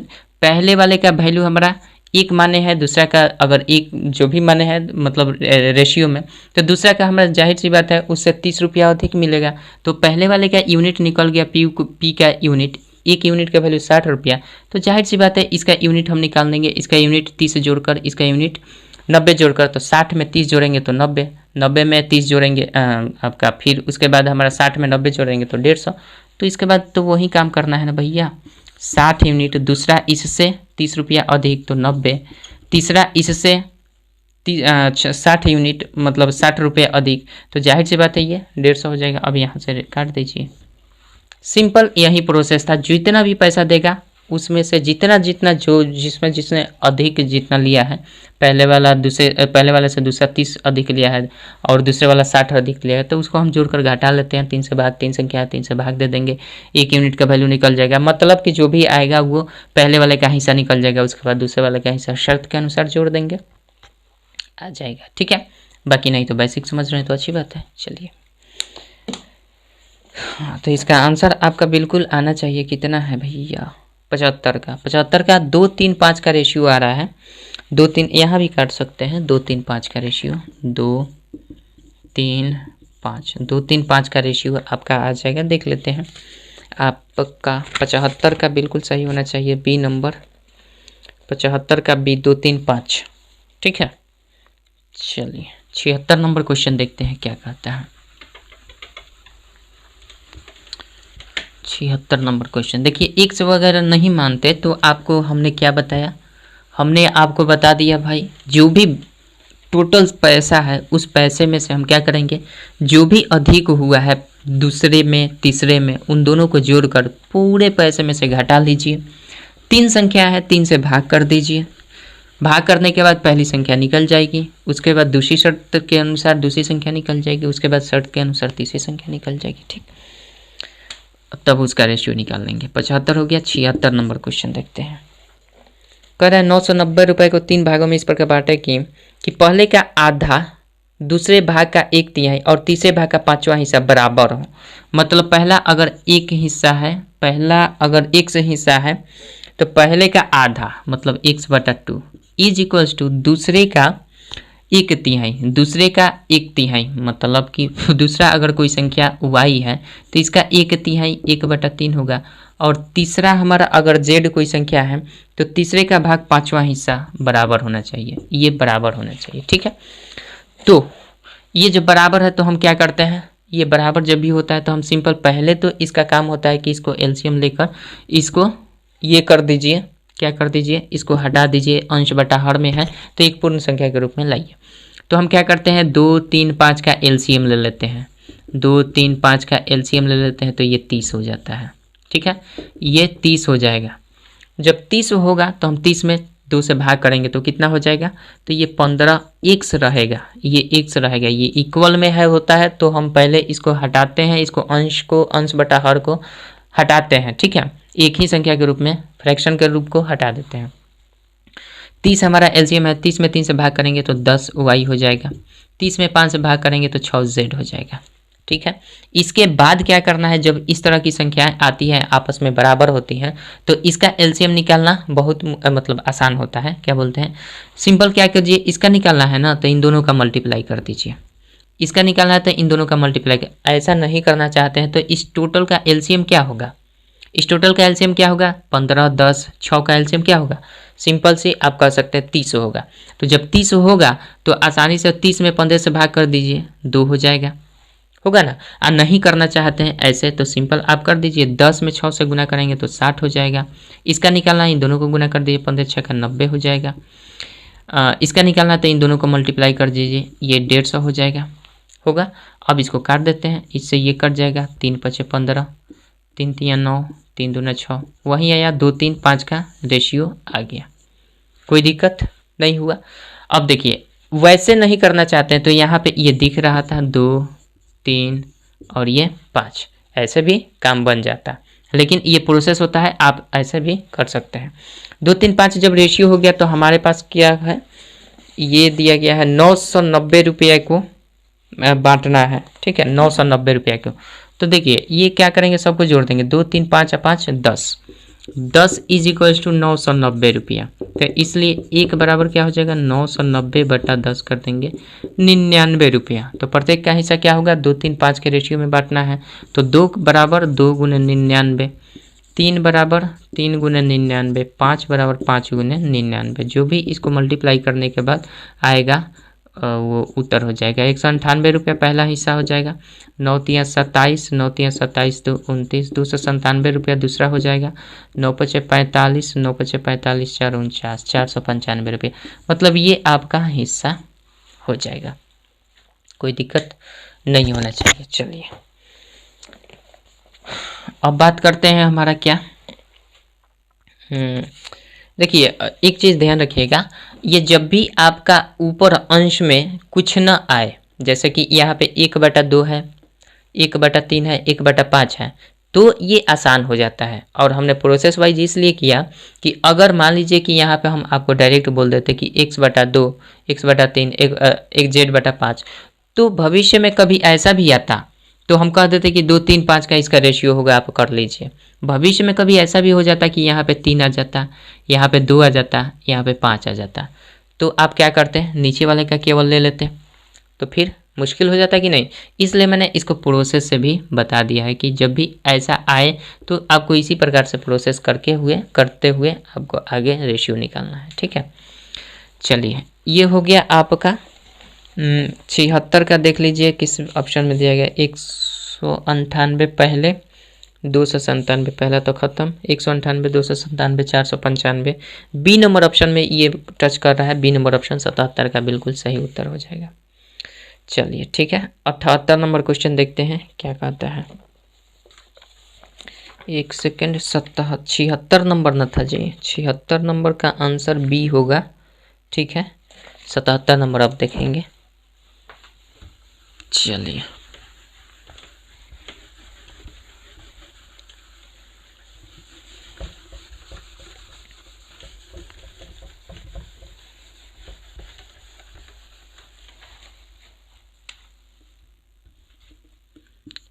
S1: पहले वाले का वैल्यू हमारा 1 माने है, दूसरा का अगर 1 जो भी माने है मतलब रेशियो में, तो दूसरा का हमारा जाहिर सी बात है उससे 30 रुपया अधिक मिलेगा। तो पहले वाले का यूनिट निकल गया, पी का यूनिट, 1 यूनिट का वैल्यू 60 रुपया, तो जाहिर सी बात है इसका यूनिट हम निकाल देंगे, इसका यूनिट 30 जोड़कर, इसका यूनिट 90 जोड़कर, तो 60 में 30 जोड़ेंगे तो 90, 90 में 30 जोड़ेंगे आपका, फिर उसके बाद हमारा 60 में 90 जोड़ेंगे तो 150। तो इसके बाद तो वही काम करना है ना भैया, 60 यूनिट, दूसरा इससे 30 रुपया अधिक तो 90, तीसरा इससे 60 यूनिट मतलब 60 रुपये अधिक, तो जाहिर सी बात है ये 150 हो जाएगा। अब यहाँ से काट दीजिए। सिंपल यही प्रोसेस था, जितना भी पैसा देगा उसमें से जितना जितना जो जिसमें जिसने अधिक जितना लिया है, पहले वाले से दूसरा 30 अधिक लिया है और दूसरे वाला 60 अधिक लिया है, तो उसको हम जोड़कर घटा लेते हैं, 3 से भाग, 3 संख्या 3 से भाग दे देंगे, 1 यूनिट का वैल्यू निकल जाएगा। मतलब कि जो भी आएगा वो पहले वाले का हिस्सा निकल जाएगा, उसके बाद दूसरे वाले का हिस्सा शर्त के अनुसार जोड़ देंगे, आ जाएगा। ठीक है, बाकी नहीं तो बेसिक समझ रहे हैं तो अच्छी बात है। चलिए हाँ, तो इसका आंसर आपका बिल्कुल आना चाहिए, कितना है भैया 75 का। 75 का 2 3 5 का रेशियो आ रहा है, 2 3 यहाँ भी काट सकते हैं, 2 3 5 का रेशियो, 2 3 5, 2 3 5 का रेशियो आपका आ जाएगा। देख लेते हैं आपका 75 का बिल्कुल सही होना चाहिए, बी नंबर 75 का बी 2 3 5। ठीक है, चलिए 76 नंबर क्वेश्चन देखते हैं क्या कहता है। 76 नंबर क्वेश्चन देखिए, एक्स वगैरह नहीं मानते तो आपको हमने क्या बताया, हमने आपको बता दिया भाई जो भी टोटल पैसा है उस पैसे में से हम क्या करेंगे, जो भी अधिक हुआ है दूसरे में तीसरे में उन दोनों को जोड़कर पूरे पैसे में से घटा लीजिए। 3 संख्या है, 3 से भाग कर दीजिए, भाग करने के बाद पहली संख्या निकल जाएगी, उसके बाद दूसरी शर्त के अनुसार दूसरी संख्या निकल जाएगी, उसके बाद शर्त के अनुसार तीसरी संख्या निकल जाएगी। ठीक, तब उसका रेशियो निकाल लेंगे। 75 हो गया। 76 नंबर क्वेश्चन देखते हैं। कह रहा है 990 रुपये को 3 भागों में इस प्रकार बांटे कि पहले का आधा दूसरे भाग का 1/3 और तीसरे भाग का 5वां हिस्सा बराबर हो। मतलब पहला अगर एक हिस्सा है, पहला अगर x हिस्सा है तो पहले का आधा मतलब x/2 इज इक्वल्स टू दूसरे का 1/3, दूसरे का 1/3 मतलब कि दूसरा अगर कोई संख्या y है तो इसका 1/3 1/3 होगा, और तीसरा हमारा अगर z कोई संख्या है तो तीसरे का भाग 5वां हिस्सा बराबर होना चाहिए, ये बराबर होना चाहिए। ठीक है, तो ये जब बराबर है तो हम क्या करते हैं, ये बराबर जब भी होता है तो हम सिंपल पहले तो इसका काम होता है कि इसको एलसीएम लेकर इसको ये कर दीजिए, क्या कर दीजिए, इसको हटा दीजिए, अंश बटा हर में है तो एक पूर्ण संख्या के रूप में लाइए। तो हम क्या करते हैं 2 3 5 का एलसीएम ले लेते हैं, 2 3 5 का एलसीएम ले लेते हैं तो ये 30 हो जाता है। ठीक है, ये 30 हो जाएगा। जब 30 होगा तो हम 30 में 2 से भाग करेंगे तो कितना हो जाएगा, तो ये 15 x रहेगा, ये x रहेगा, ये इक्वल में है होता है तो हम पहले इसको हटाते हैं, इसको अंश बटा हर को हटाते हैं। ठीक है, एक ही संख्या के रूप में फ्रैक्शन के रूप को हटा देते हैं। 30 हमारा एलसीएम है, 30 में 3 से भाग करेंगे तो 10 y हो जाएगा, 30 में 5 से भाग करेंगे तो 6 z हो जाएगा। ठीक है, इसके बाद क्या करना है, जब इस तरह की संख्याएं आती हैं आपस में बराबर होती हैं तो इसका एलसीएम निकालना बहुत मतलब आसान होता है। क्या बोलते हैं, सिंपल क्या कीजिए, इसका निकालना है ना तो इन दोनों का मल्टीप्लाई कर दीजिए, इसका निकालना है तो इन दोनों का मल्टीप्लाई। ऐसा नहीं करना चाहते हैं तो इस टोटल का एलसीएम क्या होगा, इस टोटल का एलसीएम क्या होगा, 15 10 6 का एलसीएम क्या होगा, सिंपल से आप कह सकते हैं 30 होगा। तो जब 30 होगा तो आसानी से 30 में 15 से भाग कर दीजिए, 2 हो जाएगा, होगा ना। और नहीं करना चाहते हैं ऐसे तो सिंपल आप कर दीजिए, 10 में 6 से गुना करेंगे तो 60 हो जाएगा। इसका निकालना इन दोनों को गुना कर दीजिए, 15 6 का 90 हो जाएगा। इसका निकालना तो इन दोनों को मल्टीप्लाई कर दीजिए, ये 150 हो जाएगा, होगा। अब इसको काट देते हैं, इससे ये कट जाएगा, 3 5 15, 3 3 9, 3 2 6, वहीं आया 2 3 5 का रेशियो आ गया, कोई दिक्कत नहीं हुआ। अब देखिए वैसे नहीं करना चाहते हैं तो यहाँ पे ये दिख रहा था 2 3 और ये 5, ऐसे भी काम बन जाता है, लेकिन ये प्रोसेस होता है, आप ऐसे भी कर सकते हैं। 2 3 5 जब रेशियो हो गया तो हमारे पास क्या है, ये दिया गया है 990 रुपये को बांटना है, ठीक है, 990 रुपया को। तो देखिए ये क्या करेंगे, सबको जोड़ देंगे, 2 3 5 5 10, 10 इज इक्वल टू 990 रुपया। तो इसलिए एक बराबर क्या हो जाएगा, 990 बटा 10 कर देंगे 99 रुपया। तो प्रत्येक का हिस्सा क्या होगा, 2 3 5 के रेशियो में बांटना है। तो 2 बराबर 2 गुने 99, 3 बराबर 3 गुने 99, 5 बराबर 5 गुने 99। जो भी इसको मल्टीप्लाई करने के बाद आएगा वो उत्तर हो जाएगा 198 रुपया पहला हिस्सा हो जाएगा। 9 तिया 27, 9 तिया 27 2 29, 297 रुपया दूसरा हो जाएगा। 9 पचे 45, 9 पचे 45 4 49, 495 रुपये, मतलब ये आपका हिस्सा हो जाएगा। कोई दिक्कत नहीं होना चाहिए। चलिए अब बात करते हैं हमारा क्या, देखिए एक चीज़ ध्यान रखिएगा, ये जब भी आपका ऊपर अंश में कुछ न आए, जैसे कि यहाँ पे 1/2 है, 1/3 है, 1/5 है, तो ये आसान हो जाता है। और हमने प्रोसेस वाइज इसलिए किया कि अगर मान लीजिए कि यहाँ पे हम आपको डायरेक्ट बोल देते कि x/2, x/3, 1z/5, तो भविष्य में कभी ऐसा भी आता तो हम कह देते कि 2 3 5 का इसका रेशियो होगा, आप कर लीजिए। भविष्य में कभी ऐसा भी हो जाता कि यहाँ पे 3 आ जाता, यहाँ पे 2 आ जाता, यहाँ पे 5 आ जाता, तो आप क्या करते हैं, नीचे वाले का केवल ले लेते, तो फिर मुश्किल हो जाता कि नहीं। इसलिए मैंने इसको प्रोसेस से भी बता दिया है कि जब भी ऐसा आए तो आपको इसी प्रकार से प्रोसेस करते हुए आपको आगे रेशियो निकालना है, ठीक है। चलिए ये हो गया आपका 76 का, देख लीजिए किस ऑप्शन में दिया गया, 198 पहले, 297 पहला तो खत्म, 198 297 495, बी नंबर ऑप्शन में ये टच कर रहा है, बी नंबर ऑप्शन 77 का बिल्कुल सही उत्तर हो जाएगा। चलिए ठीक है, 78 नंबर क्वेश्चन देखते हैं क्या कहता है। एक सेकेंड, 76 नंबर न था जी, 76 नंबर का आंसर बी होगा, ठीक है। 77 नंबर आप देखेंगे। चलिए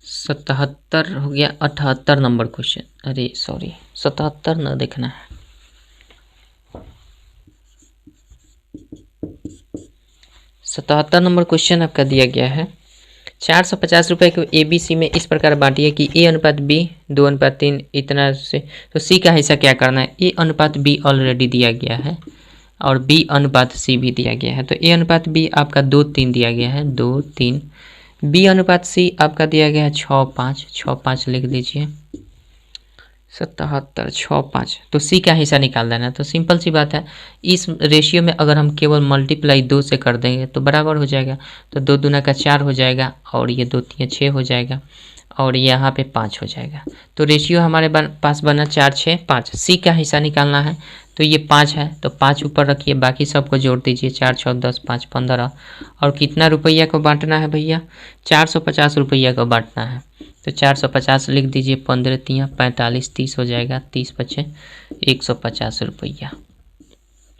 S1: सतहत्तर हो गया, 78 नंबर क्वेश्चन, अरे सॉरी 77 ना देखना है, 77 नंबर क्वेश्चन आपका दिया गया है। 450 रुपये को ABC में इस प्रकार बांटिए कि A/B 2/3 इतना से, तो C का हिस्सा क्या करना है, A/B ऑलरेडी दिया गया है और B/C भी दिया गया है। तो A/B आपका 2-3 दिया गया है, 2-3, B/C आपका दिया गया है 6-5, 6-5 लिख दीजिए, 77 6-5, तो C का हिस्सा निकाल देना है। तो सिंपल सी बात है, इस रेशियो में अगर हम केवल मल्टीप्लाई 2 से कर देंगे तो बराबर हो जाएगा, तो 2 दूना का 4 हो जाएगा और ये 2 3 6 हो जाएगा और यहाँ पे 5 हो जाएगा। तो रेशियो हमारे पास बना 4 6 5, C का हिस्सा निकालना है, तो ये 5 है तो 5 ऊपर रखिए, बाकी सबको जोड़ दीजिए, 4 6 10 5 15, और कितना रुपया को बांटना है भैया, 450 रुपया को बांटना है। तो 450 लिख दीजिए, 15 तिया 45, 30 हो जाएगा, 30 बचे 150 रुपया,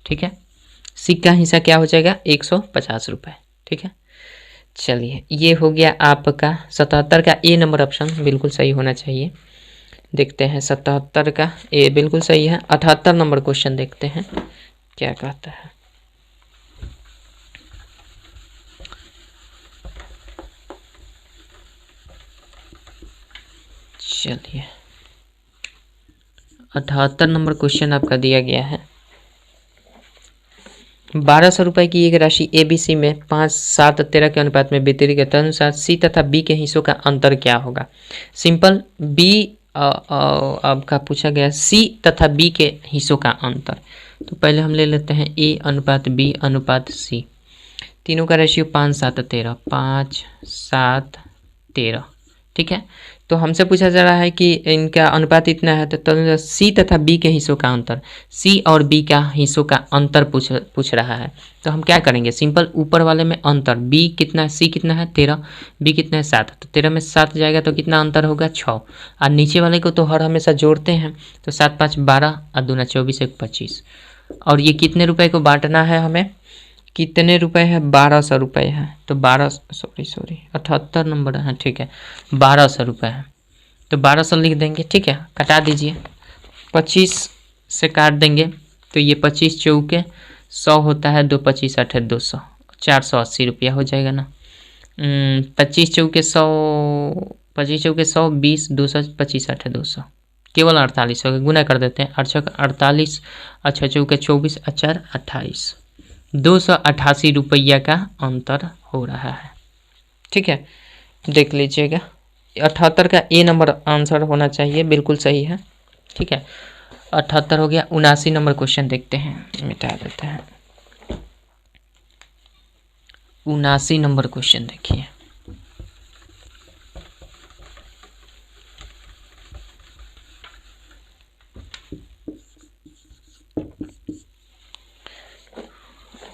S1: ठीक है। C का हिस्सा क्या हो जाएगा, 150 रुपये, ठीक है। चलिए ये हो गया आपका 77 का A नंबर ऑप्शन बिल्कुल सही होना चाहिए। देखते हैं 77 का A बिल्कुल सही है। 78 नंबर क्वेश्चन देखते हैं क्या कहता है। चलिए 78 नंबर क्वेश्चन आपका दिया गया है, 1200 रुपये की एक राशि ABC में 5 7 13 के अनुपात में वितरित है, तदनुसार C तथा B के हिस्सों का अंतर क्या होगा। सिंपल, B आपका पूछा गया C तथा B के हिस्सों का अंतर, तो पहले हम ले लेते हैं A/B/C, तीनों का रेशियो 5 7 13, 5 7 13, ठीक है। तो हमसे पूछा जा रहा है कि इनका अनुपात इतना है, तो C तथा B के हिस्सों का अंतर, C और B का हिस्सों का अंतर पूछ रहा है। तो हम क्या करेंगे, सिंपल ऊपर वाले में अंतर, B कितना है, C कितना है 13, B कितना है 7, तो 13 में 7 जाएगा तो कितना अंतर होगा 6, और नीचे वाले को तो हर हमेशा जोड़ते हैं, तो 7 5 12 और 2 24 1 25, और ये कितने रुपए को बांटना है हमें, कितने रुपए है? 1200 रुपये है। तो 78 नंबर है, ठीक है, 1200 रुपये है तो 1200 लिख देंगे, ठीक है। कटा दीजिए, 25 से काट देंगे तो ये 25 चौके 100 होता है, 2 25 8 200, 480 रुपया हो जाएगा ना। 25 चौके 100, 25 चौके 100, 20, 200, 25 8 200, केवल 48 होगा। गुना कर देते हैं, 8 48, अच्छा चौके 24, 4 28, 288 रुपया का अंतर हो रहा है, ठीक है। देख लीजिएगा, 78 का ए नंबर आंसर होना चाहिए, बिल्कुल सही है, ठीक है। 78 हो गया। 79 नंबर क्वेश्चन देखते हैं, मिटा देते हैं। 79 नंबर क्वेश्चन देखिए।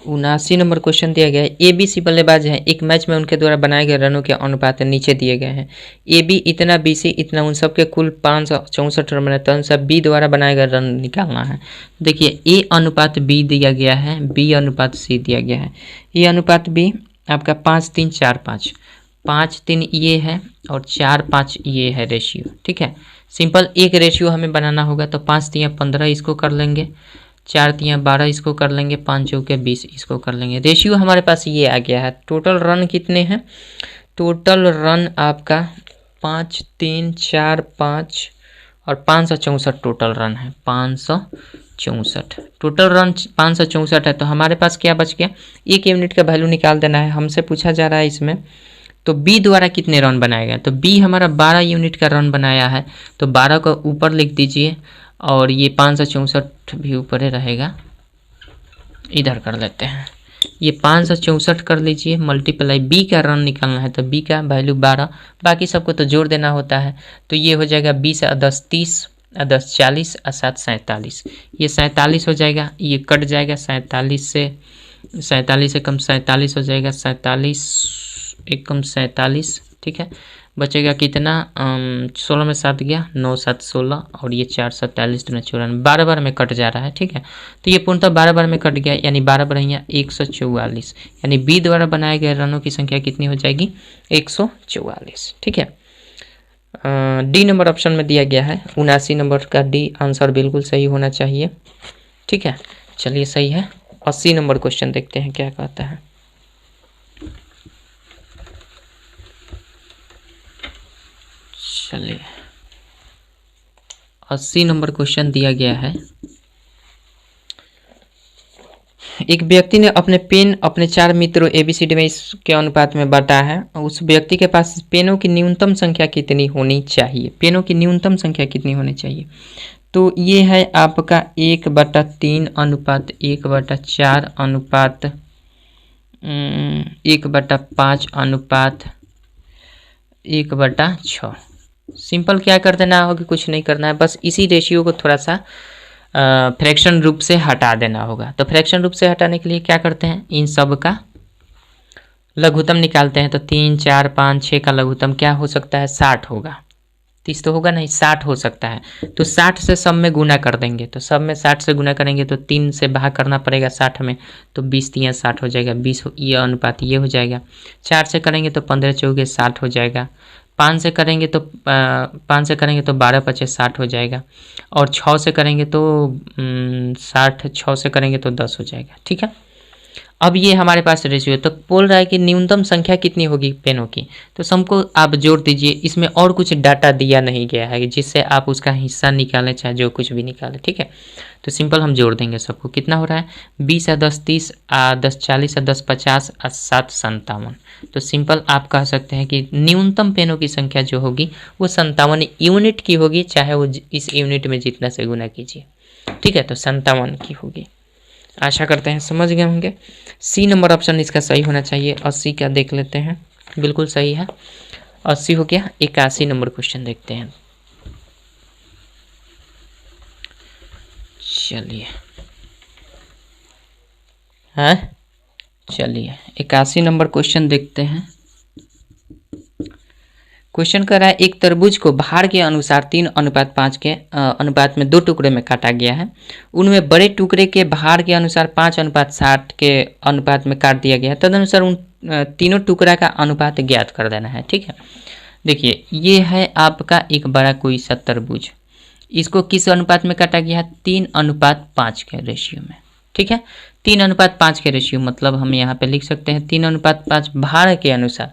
S1: उनासी नंबर क्वेश्चन दिया गया है। ABC बल्लेबाज हैं, एक मैच में उनके द्वारा बनाए गए रनों के अनुपात नीचे दिए गए हैं। AB इतना, BC इतना, उन सबके कुल 564 रन बने, तो अनुसार B द्वारा बनाए गए रन निकालना है। देखिए A अनुपात B दिया गया है, B अनुपात C दिया गया है। A अनुपात B आपका 5 3 4 5, 5 3 ये है और 4 5 ये है रेशियो, ठीक है। सिंपल एक रेशियो हमें बनाना होगा, तो 5 3 15 इसको कर लेंगे, 4 3 12 इसको कर लेंगे, 5 चौके 20 इसको कर लेंगे। रेशियो हमारे पास ये आ गया है। टोटल रन कितने हैं? टोटल रन आपका 5 3 4 5 और 564 टोटल रन है, 564 टोटल रन 564 है। तो हमारे पास क्या बच गया? एक यूनिट का वैल्यू निकाल देना है, हमसे पूछा जा रहा है इसमें। तो बी द्वारा कितने रन बनाया गया? तो बी हमारा 12 यूनिट का रन बनाया है, तो 12 को ऊपर लिख दीजिए और ये 564 भी ऊपर ही रहेगा, इधर कर लेते हैं। ये 564 कर लीजिए, मल्टीप्लाई बी का रन निकालना है, तो बी का वैल्यू 12, बाकी सबको तो जोड़ देना होता है। तो ये हो जाएगा 20 और 10 30 और 10 40 और 7 47, ये 47 हो जाएगा, ये कट जाएगा 47 से कम 47 हो जाएगा, 47 एक कम 47, ठीक है। बचेगा कितना? 16 में 7 गया, 9 7 16 और ये 4 47 2 94, 12 बार में कट जा रहा है, ठीक है। तो ये पूर्णतः 12 बार में कट गया, यानी 12 बार यहाँ 144, यानी बी द्वारा बनाए गए रनों की संख्या कितनी हो जाएगी? 144, ठीक है। डी नंबर ऑप्शन में दिया गया है, 79 नंबर का डी आंसर बिल्कुल सही होना चाहिए, ठीक है। चलिए सही है। 80 नंबर क्वेश्चन देखते हैं क्या कहता है। चलिए 80 नंबर क्वेश्चन दिया गया है। एक व्यक्ति ने अपने पेन अपने 4 मित्रों ABCD में इसके अनुपात में बांटा है। उस व्यक्ति के पास पेनों की न्यूनतम संख्या कितनी होनी चाहिए? पेनों की न्यूनतम संख्या कितनी होनी चाहिए? तो ये है आपका 1/3 अनुपात 1/4 अनुपात 1/5 अनुपात 1/6। सिंपल क्या कर देना होगा? कुछ नहीं करना है, बस इसी रेशियो को थोड़ा सा फ्रैक्शन रूप से हटा देना होगा। तो फ्रैक्शन रूप से हटाने के लिए क्या करते हैं? इन सब का लघुत्तम निकालते हैं। तो 3 4 5 6 का लघुत्तम क्या हो सकता है? 60 होगा। 30 तो होगा नहीं, 60 हो सकता है। तो 60 से सब में गुना कर देंगे, तो सब में 60 से गुना करेंगे तो 3 से भाग करना पड़ेगा 60 में, तो 20 3 60 हो जाएगा, 20 ये अनुपात ये हो जाएगा। 4 से करेंगे तो 15 चौके 60 हो जाएगा। 5 से करेंगे तो 12 5 60 हो जाएगा। और 6 से करेंगे तो 60, 6 से करेंगे तो 10 हो जाएगा, ठीक है। अब ये हमारे पास रेशियो तो बोल रहा है कि न्यूनतम संख्या कितनी होगी पेनों की, तो सबको आप जोड़ दीजिए। इसमें और कुछ डाटा दिया नहीं गया है जिससे आप उसका हिस्सा निकालें, चाहे जो कुछ भी निकालें, ठीक है। तो सिंपल हम जोड़ देंगे सबको। कितना हो रहा है? 20 और 10 30 10 40 और 10 50 और 7 57। तो सिंपल आप कह सकते हैं कि न्यूनतम पेनों की संख्या जो होगी वो 57 यूनिट की होगी, चाहे वो इस यूनिट में जितना से गुना कीजिए, ठीक है। तो 57 की होगी। आशा करते हैं समझ गए होंगे। सी नंबर ऑप्शन इसका सही होना चाहिए। 80 का देख लेते हैं, बिल्कुल सही है, 80 हो गया। 81 नंबर क्वेश्चन देखते हैं। चलिए हाँ, चलिए 81 नंबर क्वेश्चन देखते हैं। क्वेश्चन कर रहा है एक तरबूज को भार के अनुसार 3:5 के अनुपात में 2 टुकड़े में काटा गया है। उनमें बड़े टुकड़े के भार के अनुसार 5:60 के अनुपात में काट दिया गया है। तदनुसार उन तीनों टुकड़ा का अनुपात ज्ञात कर देना है। ठीक है, देखिए ये है आपका एक बड़ा कोई सा तरबूज, इसको किस अनुपात में काटा गया है? 3:5 के रेशियो में। ठीक है, 3:5 के रेशियो मतलब हम यहाँ पे लिख सकते हैं 3:5 भार के अनुसार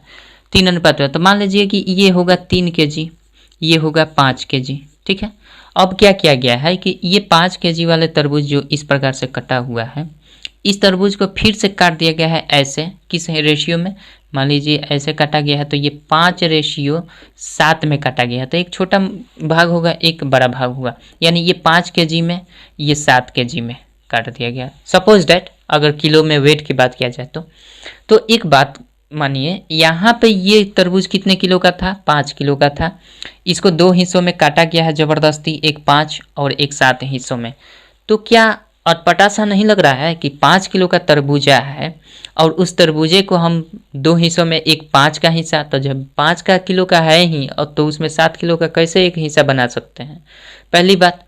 S1: 3 अनुपात। तो मान लीजिए कि ये होगा 3 kg, ये होगा 5 kg। ठीक है, अब क्या किया गया है कि ये 5 kg वाले तरबूज जो इस प्रकार से कटा हुआ है, इस तरबूज को फिर से काट दिया गया है ऐसे, किस रेशियो में? मान लीजिए ऐसे काटा गया है तो ये 5:7 में काटा गया है। तो एक छोटा भाग होगा, एक बड़ा भाग होगा, यानी ये 5 kg में, ये 7 kg में काट दिया गया। सपोज डैट अगर किलो में वेट की बात किया जाए तो एक बात मानिए, यहाँ पे ये तरबूज कितने किलो का था? 5 किलो का था। इसको 2 हिस्सों में काटा गया है ज़बरदस्ती, एक 5 और एक 7 हिस्सों में। तो क्या अटपटा सा नहीं लग रहा है कि 5 किलो का तरबूजा है और उस तरबूजे को हम 2 हिस्सों में, एक 5 का हिस्सा, तो जब 5 का किलो का है ही और तो उसमें 7 किलो का कैसे एक हिस्सा बना सकते हैं? पहली बात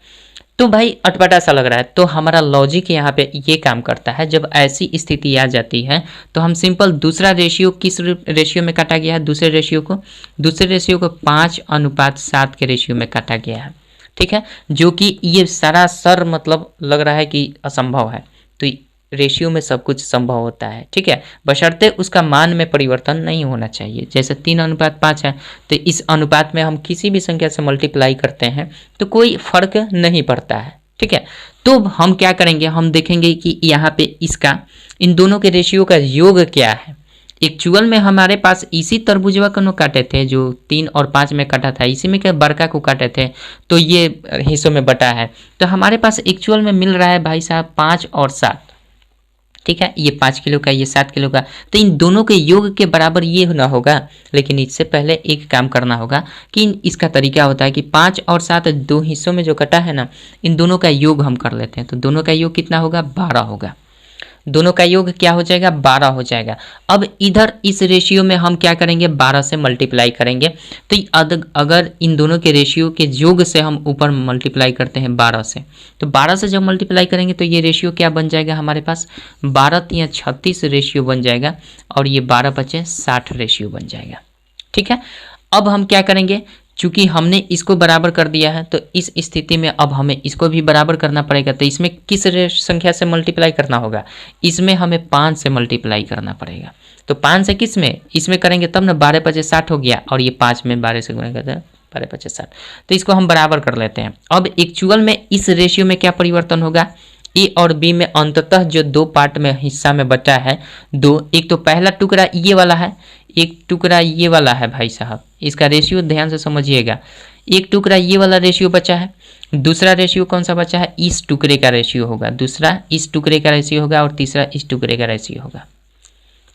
S1: तो भाई अटपटा सा लग रहा है। तो हमारा लॉजिक यहाँ पे ये काम करता है, जब ऐसी स्थिति आ जाती है तो हम सिंपल दूसरा रेशियो, किस रेशियो में काटा गया है? दूसरे रेशियो को 5:7 के रेशियो में काटा गया है। ठीक है, जो कि ये सरासर मतलब लग रहा है कि असंभव है। तो रेशियो में सब कुछ संभव होता है। ठीक है, बशर्ते उसका मान में परिवर्तन नहीं होना चाहिए। जैसे 3:5 है तो इस अनुपात में हम किसी भी संख्या से मल्टीप्लाई करते हैं तो कोई फर्क नहीं पड़ता है। ठीक है, तो हम क्या करेंगे, हम देखेंगे कि यहाँ पे इसका, इन दोनों के रेशियो का योग क्या है। एक्चुअल में हमारे पास इसी तरबूजवा को काटे थे जो 3 और 5 में काटा था, इसी में क्या बड़का को काटे थे तो ये हिस्सों में बटा है। तो हमारे पास एक्चुअल में मिल रहा है भाई साहब 5 और 7। ठीक है, ये 5 किलो का, ये 7 किलो का, तो इन दोनों के योग के बराबर ये होना होगा। लेकिन इससे पहले एक काम करना होगा कि इसका तरीका होता है कि 5 और 7 2 हिस्सों में जो कटा है ना, इन दोनों का योग हम कर लेते हैं। तो दोनों का योग कितना होगा? 12 होगा। दोनों का योग क्या हो जाएगा? 12 हो जाएगा। अब इधर इस रेशियो में हम क्या करेंगे? 12 से मल्टीप्लाई करेंगे। तो अगर इन दोनों के रेशियो के योग से हम ऊपर मल्टीप्लाई करते हैं 12 से, तो 12 से जब मल्टीप्लाई करेंगे तो ये रेशियो क्या बन जाएगा हमारे पास? 12 × 36 रेशियो बन जाएगा और ये 12×5 = 60 रेशियो बन जाएगा। ठीक है, अब हम क्या करेंगे, चूंकि हमने इसको बराबर कर दिया है तो इस स्थिति में अब हमें इसको भी बराबर करना पड़ेगा। तो इसमें किस संख्या से मल्टीप्लाई करना होगा? इसमें हमें 5 से मल्टीप्लाई करना पड़ेगा। तो 5 से किस में? इसमें करेंगे तब ना 12×5 = 60 हो गया, और ये 5 में 12 से गुणा करते हैं 12×5 = 60। तो इसको हम बराबर कर लेते हैं। अब एक्चुअल में इस रेशियो में क्या परिवर्तन होगा? ए और बी में अंततः जो 2 पार्ट में हिस्सा में बचा है 2, एक तो पहला टुकड़ा ये वाला है, एक टुकड़ा ये वाला है। भाई साहब इसका रेशियो ध्यान से समझिएगा, एक टुकड़ा ये वाला रेशियो बचा है, दूसरा रेशियो कौन सा बचा है? इस टुकड़े का रेशियो होगा, दूसरा इस टुकड़े का रेशियो होगा और तीसरा इस टुकड़े का रेशियो होगा।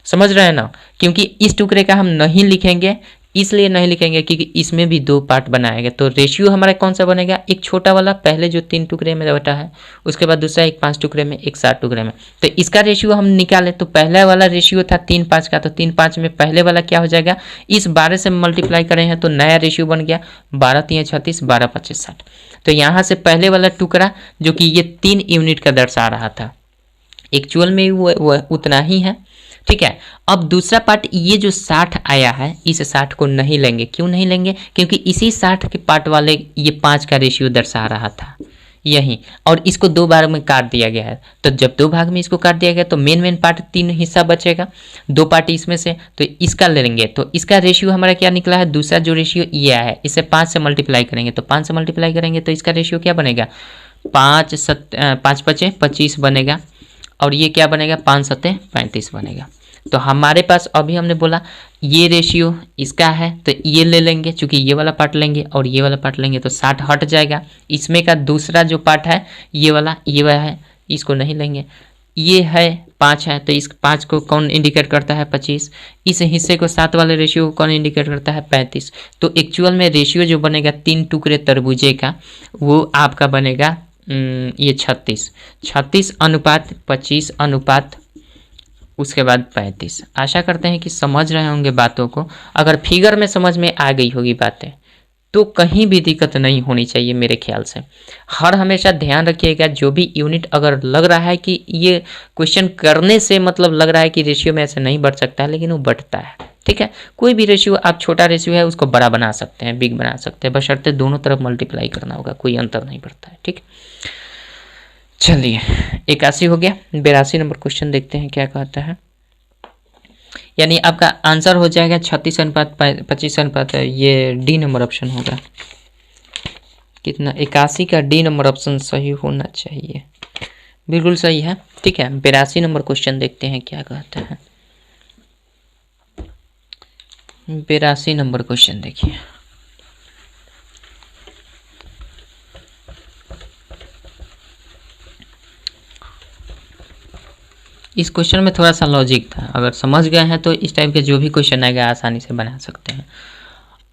S1: समझ रहे हैं ना? क्योंकि इस टुकड़े का हम नहीं लिखेंगे, इसलिए नहीं लिखेंगे क्योंकि इसमें भी 2 पार्ट बनाएगा। तो रेशियो हमारा कौन सा बनेगा? एक छोटा वाला, पहले जो 3 टुकड़े में बटा है, उसके बाद दूसरा एक 5 टुकड़े में, एक 7 टुकड़े में। तो इसका रेशियो हम निकालें तो पहला वाला रेशियो था 3:5 का, तो 3:5 में पहले वाला क्या हो जाएगा? इस 12 से मल्टीप्लाई करें हैं तो नया रेशियो बन गया 12×3 = 36, 12×5 = 60। तो यहाँ से पहले वाला टुकड़ा जो कि ये 3 यूनिट का दर्शा रहा था, एक्चुअल में वो उतना ही है। ठीक है, अब दूसरा पार्ट ये जो 60 आया है, इस 60 को नहीं लेंगे। क्यों नहीं लेंगे? क्योंकि इसी 60 के पार्ट वाले ये 5 का रेशियो दर्शा रहा था यही, और इसको 2 भाग में काट दिया गया है। तो जब 2 भाग में इसको काट दिया गया तो मेन पार्ट 3 हिस्सा बचेगा, 2 पार्ट इसमें से, तो इसका ले लेंगे। तो इसका रेशियो हमारा क्या निकला है? दूसरा जो रेशियो ये है, इसे 5 से मल्टीप्लाई करेंगे। तो 5 से मल्टीप्लाई करेंगे तो इसका रेशियो क्या बनेगा? 5×5 = 25 बनेगा, और ये क्या बनेगा? 5×7 = 35 बनेगा। तो हमारे पास अभी हमने बोला ये रेशियो इसका है तो ये ले लेंगे, चूंकि ये वाला पार्ट लेंगे और ये वाला पार्ट लेंगे तो 60 हट जाएगा। इसमें का दूसरा जो पार्ट है ये वाला है, इसको नहीं लेंगे। ये है 5 है तो इस 5 को कौन इंडिकेट करता है? 25। इस हिस्से को 7 वाले रेशियो को कौन इंडिकेट करता है? 35। तो एक्चुअल में रेशियो जो बनेगा 3 टुकड़े तरबूजे का, वो आपका बनेगा ये 36 36 = 25 = उसके बाद 35। आशा करते हैं कि समझ रहे होंगे बातों को। अगर फिगर में समझ में आ गई होगी बातें तो कहीं भी दिक्कत नहीं होनी चाहिए मेरे ख्याल से। हर हमेशा ध्यान रखिएगा, जो भी यूनिट अगर लग रहा है कि ये क्वेश्चन करने से मतलब लग रहा है कि रेशियो में ऐसे नहीं बढ़ सकता है, लेकिन वो बढ़ता है। ठीक है, कोई भी रेशियो आप छोटा रेशियो है उसको बड़ा बना सकते हैं, बिग बना सकते हैं, बशर्ते दोनों तरफ मल्टीप्लाई करना होगा, कोई अंतर नहीं पड़ता है। ठीक, चलिए 81 हो गया। 82 नंबर क्वेश्चन देखते हैं क्या कहता है। यानी आपका आंसर हो जाएगा 36:25। ये डी नंबर ऑप्शन होगा। कितना? 81 का डी नंबर ऑप्शन सही होना चाहिए। बिल्कुल सही है। ठीक है, 82 नंबर क्वेश्चन देखते हैं क्या कहता है। 82 नंबर क्वेश्चन देखिए। इस क्वेश्चन में थोड़ा सा लॉजिक था, अगर समझ गए हैं तो इस टाइप के जो भी क्वेश्चन आएगा आसानी से बना सकते हैं।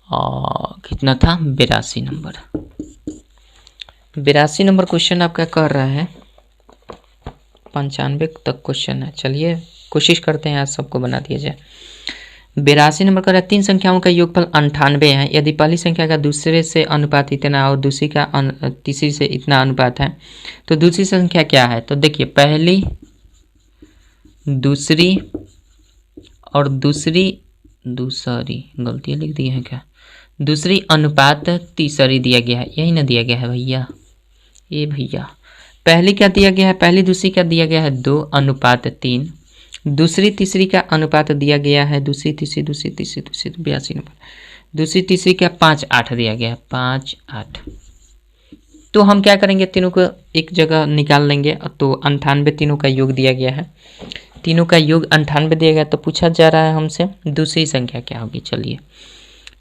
S1: और कितना था? 82 नंबर। 82 नंबर क्वेश्चन आपका कर रहा है 95 तक क्वेश्चन है। चलिए कोशिश करते हैं आज सबको बना दिया जाए। 82 नंबर कर रहा है 3 संख्याओं का योगफल 98 है। यदि पहली संख्या का दूसरे से अनुपात इतना और दूसरी का तीसरी से इतना अनुपात है तो दूसरी संख्या क्या है? तो देखिए पहली, दूसरी और दूसरी गलती लिख दी है क्या? दूसरी अनुपात तीसरी दिया गया है, यही ना दिया गया है भैया? ये भैया पहली क्या दिया गया है? पहली दूसरी का दिया गया है 2:3। दूसरी तीसरी का अनुपात दिया गया है दूसरी तीसरी 82 नंबर। दूसरी तीसरी का 5:8 दिया गया है, 5:8। तो हम क्या करेंगे, तीनों को एक जगह निकाल लेंगे। तो 98 तीनों का योग दिया गया है, तीनों का योग 98 दिया गया। तो पूछा जा रहा है हमसे दूसरी संख्या क्या होगी। चलिए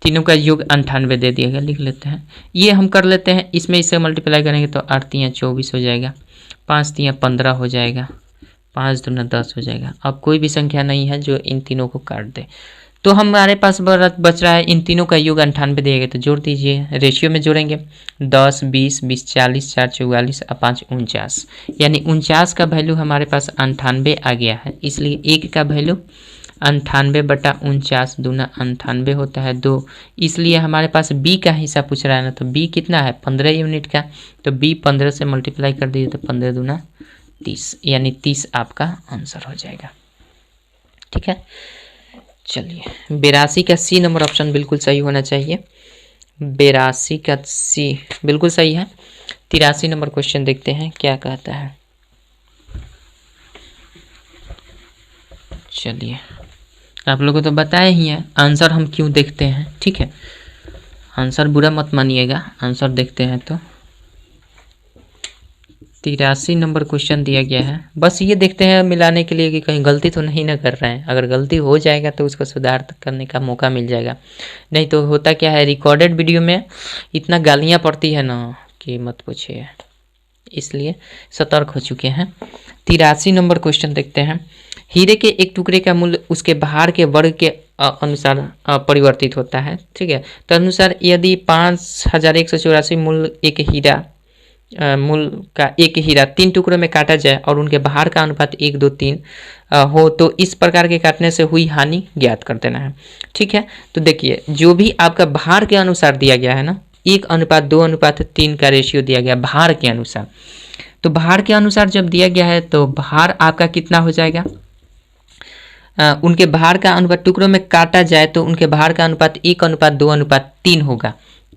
S1: तीनों का योग 98 दे दिया गया, लिख लेते हैं। ये हम कर लेते हैं, इसमें इससे मल्टीप्लाई करेंगे तो 8 × 24 हो जाएगा, 5 × 15 हो जाएगा, 5 × 2 = 10 हो जाएगा। अब कोई भी संख्या नहीं है जो इन तीनों को काट दे, तो हमारे पास बच रहा है इन तीनों का योग 98 दिया गया। तो जोड़ दीजिए, रेशियो में जोड़ेंगे 10, 20, 20, 40, 4, 44 और 5, 49। यानी 49 का वैल्यू हमारे पास 98 आ गया है। इसलिए एक का वैल्यू 98/49 दूना 98 होता है 2। इसलिए हमारे पास बी का हिस्सा पूछ रहा है ना, तो बी कितना है? 15 यूनिट का। तो बी 15 से मल्टीप्लाई कर दीजिए तो 15 दूना 30, यानी 30 आपका आंसर हो जाएगा। ठीक है, चलिए 82 का सी नंबर ऑप्शन बिल्कुल सही होना चाहिए। 82 का सी बिल्कुल सही है। 83 नंबर क्वेश्चन देखते हैं क्या कहता है। चलिए आप लोगों को तो बताया ही है आंसर हम क्यों देखते हैं। ठीक है, आंसर बुरा मत मानिएगा, आंसर देखते हैं तो 83 नंबर क्वेश्चन दिया गया है। बस ये देखते हैं मिलाने के लिए कि कहीं गलती तो नहीं ना कर रहे हैं। अगर गलती हो जाएगा तो उसको सुधार करने का मौका मिल जाएगा। नहीं तो होता क्या है, रिकॉर्डेड वीडियो में इतना गालियाँ पड़ती है ना कि मत पूछिए, इसलिए सतर्क हो चुके हैं। 83 नंबर क्वेश्चन देखते हैं। हीरे के एक टुकड़े का मूल्य उसके भार के वर्ग के अनुसार परिवर्तित होता है। ठीक है, तो अनुसार यदि 5184 मूल्य का एक हीरा 3 टुकड़ों में काटा जाए और उनके भार का अनुपात 1, 2, 3 हो तो इस प्रकार के काटने से हुई हानि ज्ञात कर देना है। ठीक है, तो देखिए जो भी आपका भार के अनुसार दिया गया है ना, 1:2:3 का रेशियो दिया गया भार के अनुसार। तो भार के अनुसार जब दिया गया है तो भार आपका कितना हो जाएगा? उनके भार का अनुपात टुकड़ों में काटा जाए तो उनके भार का अनुपात 1:2:3 होगा।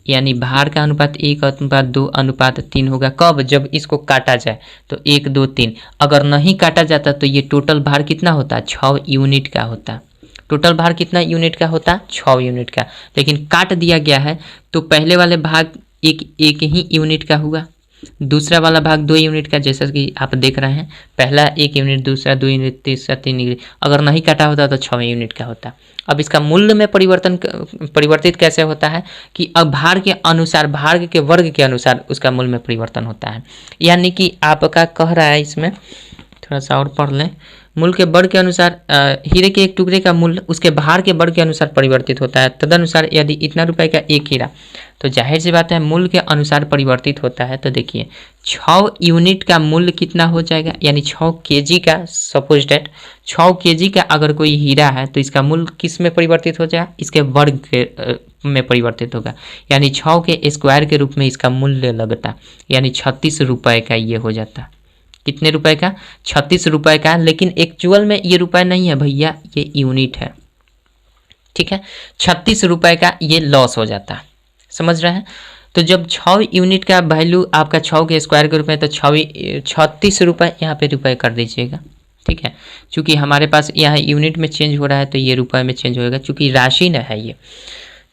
S1: यानी भार का अनुपात 1:2:3 होगा। कब? जब इसको काटा जाए तो 1, 2, 3। अगर नहीं काटा जाता तो ये टोटल भार कितना होता? 6 यूनिट का होता। टोटल भार कितना यूनिट का होता? 6 यूनिट का। लेकिन काट दिया गया है तो पहले वाले भाग एक ही यूनिट का हुआ, दूसरा वाला भाग 2 यूनिट का, जैसा कि आप देख रहे हैं। पहला 1 यूनिट, दूसरा 2 यूनिट, तीसरा 3 यूनिट। अगर नहीं काटा होता तो 6 यूनिट का होता। अब इसका मूल्य में परिवर्तित कैसे होता है कि अब भार के अनुसार, भार के वर्ग के अनुसार उसका मूल्य में परिवर्तन होता है। यानी कि आपका कह रहा है, इसमें थोड़ा सा और पढ़ लें, मूल के बड़ के अनुसार हीरे के एक टुकड़े का मूल्य उसके भार के बड़ के अनुसार परिवर्तित होता है। तदनुसार यदि इतना रुपए का एक हीरा, तो जाहिर सी बात है मूल्य के अनुसार परिवर्तित होता है। तो देखिए 6 यूनिट का मूल्य कितना हो जाएगा, यानी 6 केजी का, सपोज डेट 6 केजी का अगर कोई हीरा है तो इसका मूल्य किस में परिवर्तित हो जाएगा, इसके वर्ग के में परिवर्तित होगा, यानी 6 के स्क्वायर के रूप में इसका मूल्य लगता, यानी 36 रुपए का ये हो जाता। कितने रुपए का? 36 रुपए का। लेकिन एक्चुअल में ये रुपए नहीं है भैया, ये यूनिट है, ठीक है। 36 रुपए का ये लॉस हो जाता, समझ रहे हैं। तो जब 6 यूनिट का वैल्यू आपका 6 के स्क्वायर के रूप में, तो 36 रुपये यहाँ पे रुपए कर दीजिएगा, ठीक है। चूंकि हमारे पास यहाँ यूनिट में चेंज हो रहा है तो ये रुपए में चेंज होएगा, चूंकि राशि न है ये,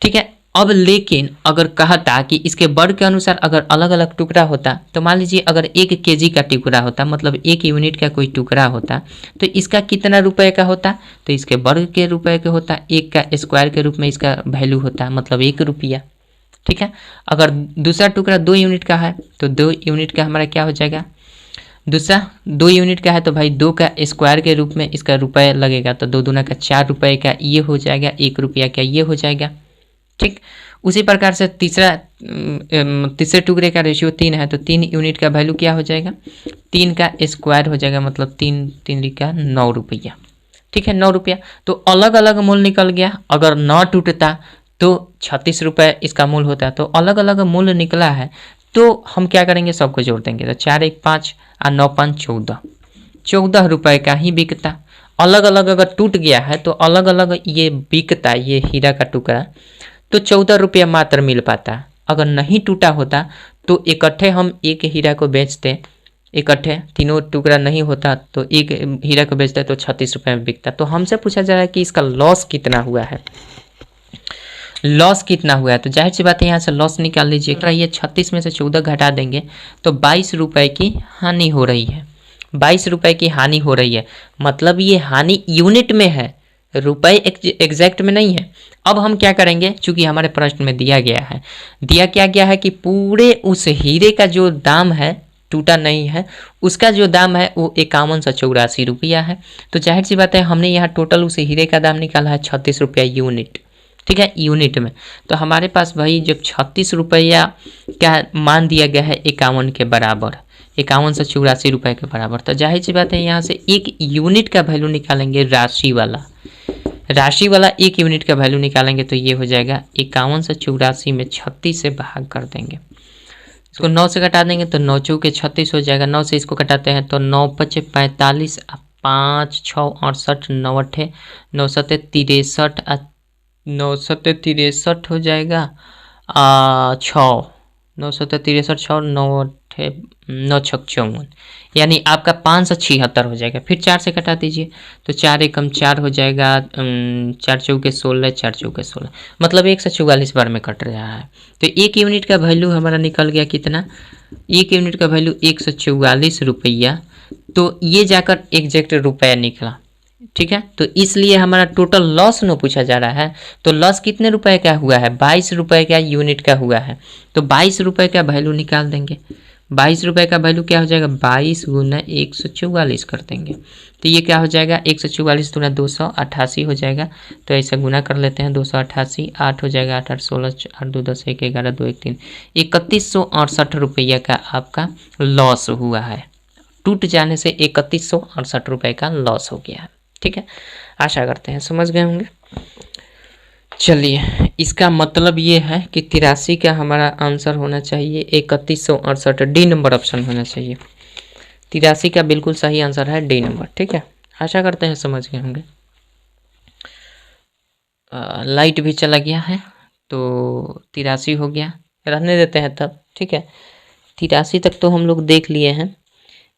S1: ठीक है। अब लेकिन अगर कहता कि इसके वर्ग के अनुसार अगर अलग अलग टुकड़ा होता, तो मान लीजिए अगर 1 केजी का टुकड़ा होता, मतलब 1 यूनिट का कोई टुकड़ा होता, तो इसका कितना रुपए का होता, तो इसके वर्ग के रुपए के होता, 1 का स्क्वायर के रूप में इसका वैल्यू होता, मतलब 1 रुपया, ठीक है। अगर दूसरा टुकड़ा 2 यूनिट का है तो 2 यूनिट का हमारा क्या हो जाएगा, दूसरा 2 यूनिट का है तो भाई 2 का स्क्वायर के रूप में इसका रुपये लगेगा, तो 2 दूना का 4 रुपये का ये हो जाएगा, 1 रुपया का ये हो जाएगा, ठीक। उसी प्रकार से तीसरे टुकड़े का रेशियो 3 है तो 3 यूनिट का वैल्यू क्या हो जाएगा, 3 का स्क्वायर हो जाएगा, मतलब 3 का 9 रुपया, ठीक है, 9 रुपया। तो अलग अलग मूल्य निकल गया। अगर 9 टूटता तो 36 रुपये इसका मूल्य होता है, तो अलग अलग मूल्य निकला है तो हम क्या करेंगे, सबको जोड़ देंगे, तो 4 1 5 और 9 5 14, 14 रुपये का ही बिकता। अलग अलग अगर टूट गया है तो अलग अलग ये बिकता, ये हीरा का टुकड़ा, तो 14 रुपया मात्र मिल पाता। अगर नहीं टूटा होता तो इकट्ठे हम एक हीरा को बेचते, इकट्ठे तीनों टुकड़ा नहीं होता तो एक हीरा को बेचते तो 36 रुपये में बिकता। तो हमसे पूछा जा रहा है कि इसका लॉस कितना हुआ है, लॉस कितना हुआ है, तो जाहिर सी बात है यहाँ से लॉस निकाल लीजिए। ये 36 में से 14 घटा देंगे तो 22 रुपये की हानि हो रही है, 22 रुपये की हानि हो रही है, मतलब ये हानि यूनिट में है, रुपए एग्जैक्ट में नहीं है। अब हम क्या करेंगे, चूंकि हमारे प्रश्न में दिया गया है, दिया क्या गया है कि पूरे उस हीरे का जो दाम है, टूटा नहीं है, उसका जो दाम है वो 5184 रुपया है। तो जाहिर सी बात है हमने यहाँ टोटल उस हीरे का दाम निकाला है 36 रुपया यूनिट, ठीक है, यूनिट में। तो हमारे पास भाई जब 36 रुपया का मान दिया गया है 51 के बराबर, 5184 रुपये के बराबर, तो जाहिर सी बात है यहाँ से एक यूनिट का वैल्यू निकालेंगे, राशि वाला 1 यूनिट का वैल्यू निकालेंगे तो ये हो जाएगा 5184 में 36 से भाग कर देंगे, इसको 9 से घटा देंगे तो 9 चौके 36 हो जाएगा, 9 से इसको घटाते हैं तो 9 5 45, 5 6 68, 9 8 9 7 63, 9 7 63 हो जाएगा, 6 9 7 63 6 9 8 9 6 54, यानी आपका 576 हो जाएगा। फिर 4 से घटा दीजिए तो 4 एकम 4 हो जाएगा, 4 चौके 16, 4 चौके 16, मतलब 144 बार में कट रहा है। तो 1 यूनिट का वैल्यू हमारा निकल गया कितना, 1 यूनिट का वैल्यू 144 रुपया, तो ये जाकर एग्जैक्ट रुपया निकला, ठीक है। तो इसलिए हमारा टोटल लॉस न पूछा जा रहा है, तो लॉस कितने रुपए का हुआ है, 22 रुपये का यूनिट का हुआ है, तो 22 रुपये का वैल्यू निकाल देंगे। 22 रुपये का वैल्यू क्या हो जाएगा, 22 गुना 144 कर देंगे, तो ये क्या हो जाएगा, 144 गुना 288 हो जाएगा। तो ऐसा गुना कर लेते हैं, 288, 8 हो जाएगा, 8 8 16, 8 2 10, 1 11, 2 1 3, 3168 रुपया का आपका लॉस हुआ है। टूट जाने से 3168 रुपये का लॉस हो गया है, ठीक है। आशा करते हैं समझ गए होंगे। चलिए, इसका मतलब ये है कि 83 का हमारा आंसर होना चाहिए 3168, डी नंबर ऑप्शन होना चाहिए। 83 का बिल्कुल सही आंसर है डी नंबर, ठीक है। आशा करते हैं समझ गए होंगे। लाइट भी चला गया है तो 83 हो गया, रहने देते हैं तब, ठीक है। 83 तक तो हम लोग देख लिए हैं,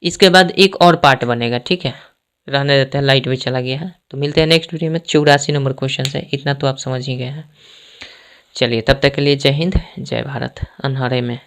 S1: इसके बाद एक और पार्ट बनेगा, ठीक है, रहने देते हैं, लाइट भी चला गया है। तो मिलते हैं नेक्स्ट वीडियो में, 84 नंबर क्वेश्चन से। इतना तो आप समझ ही गए हैं। चलिए, तब तक के लिए जय हिंद, जय भारत। अन्हारे में।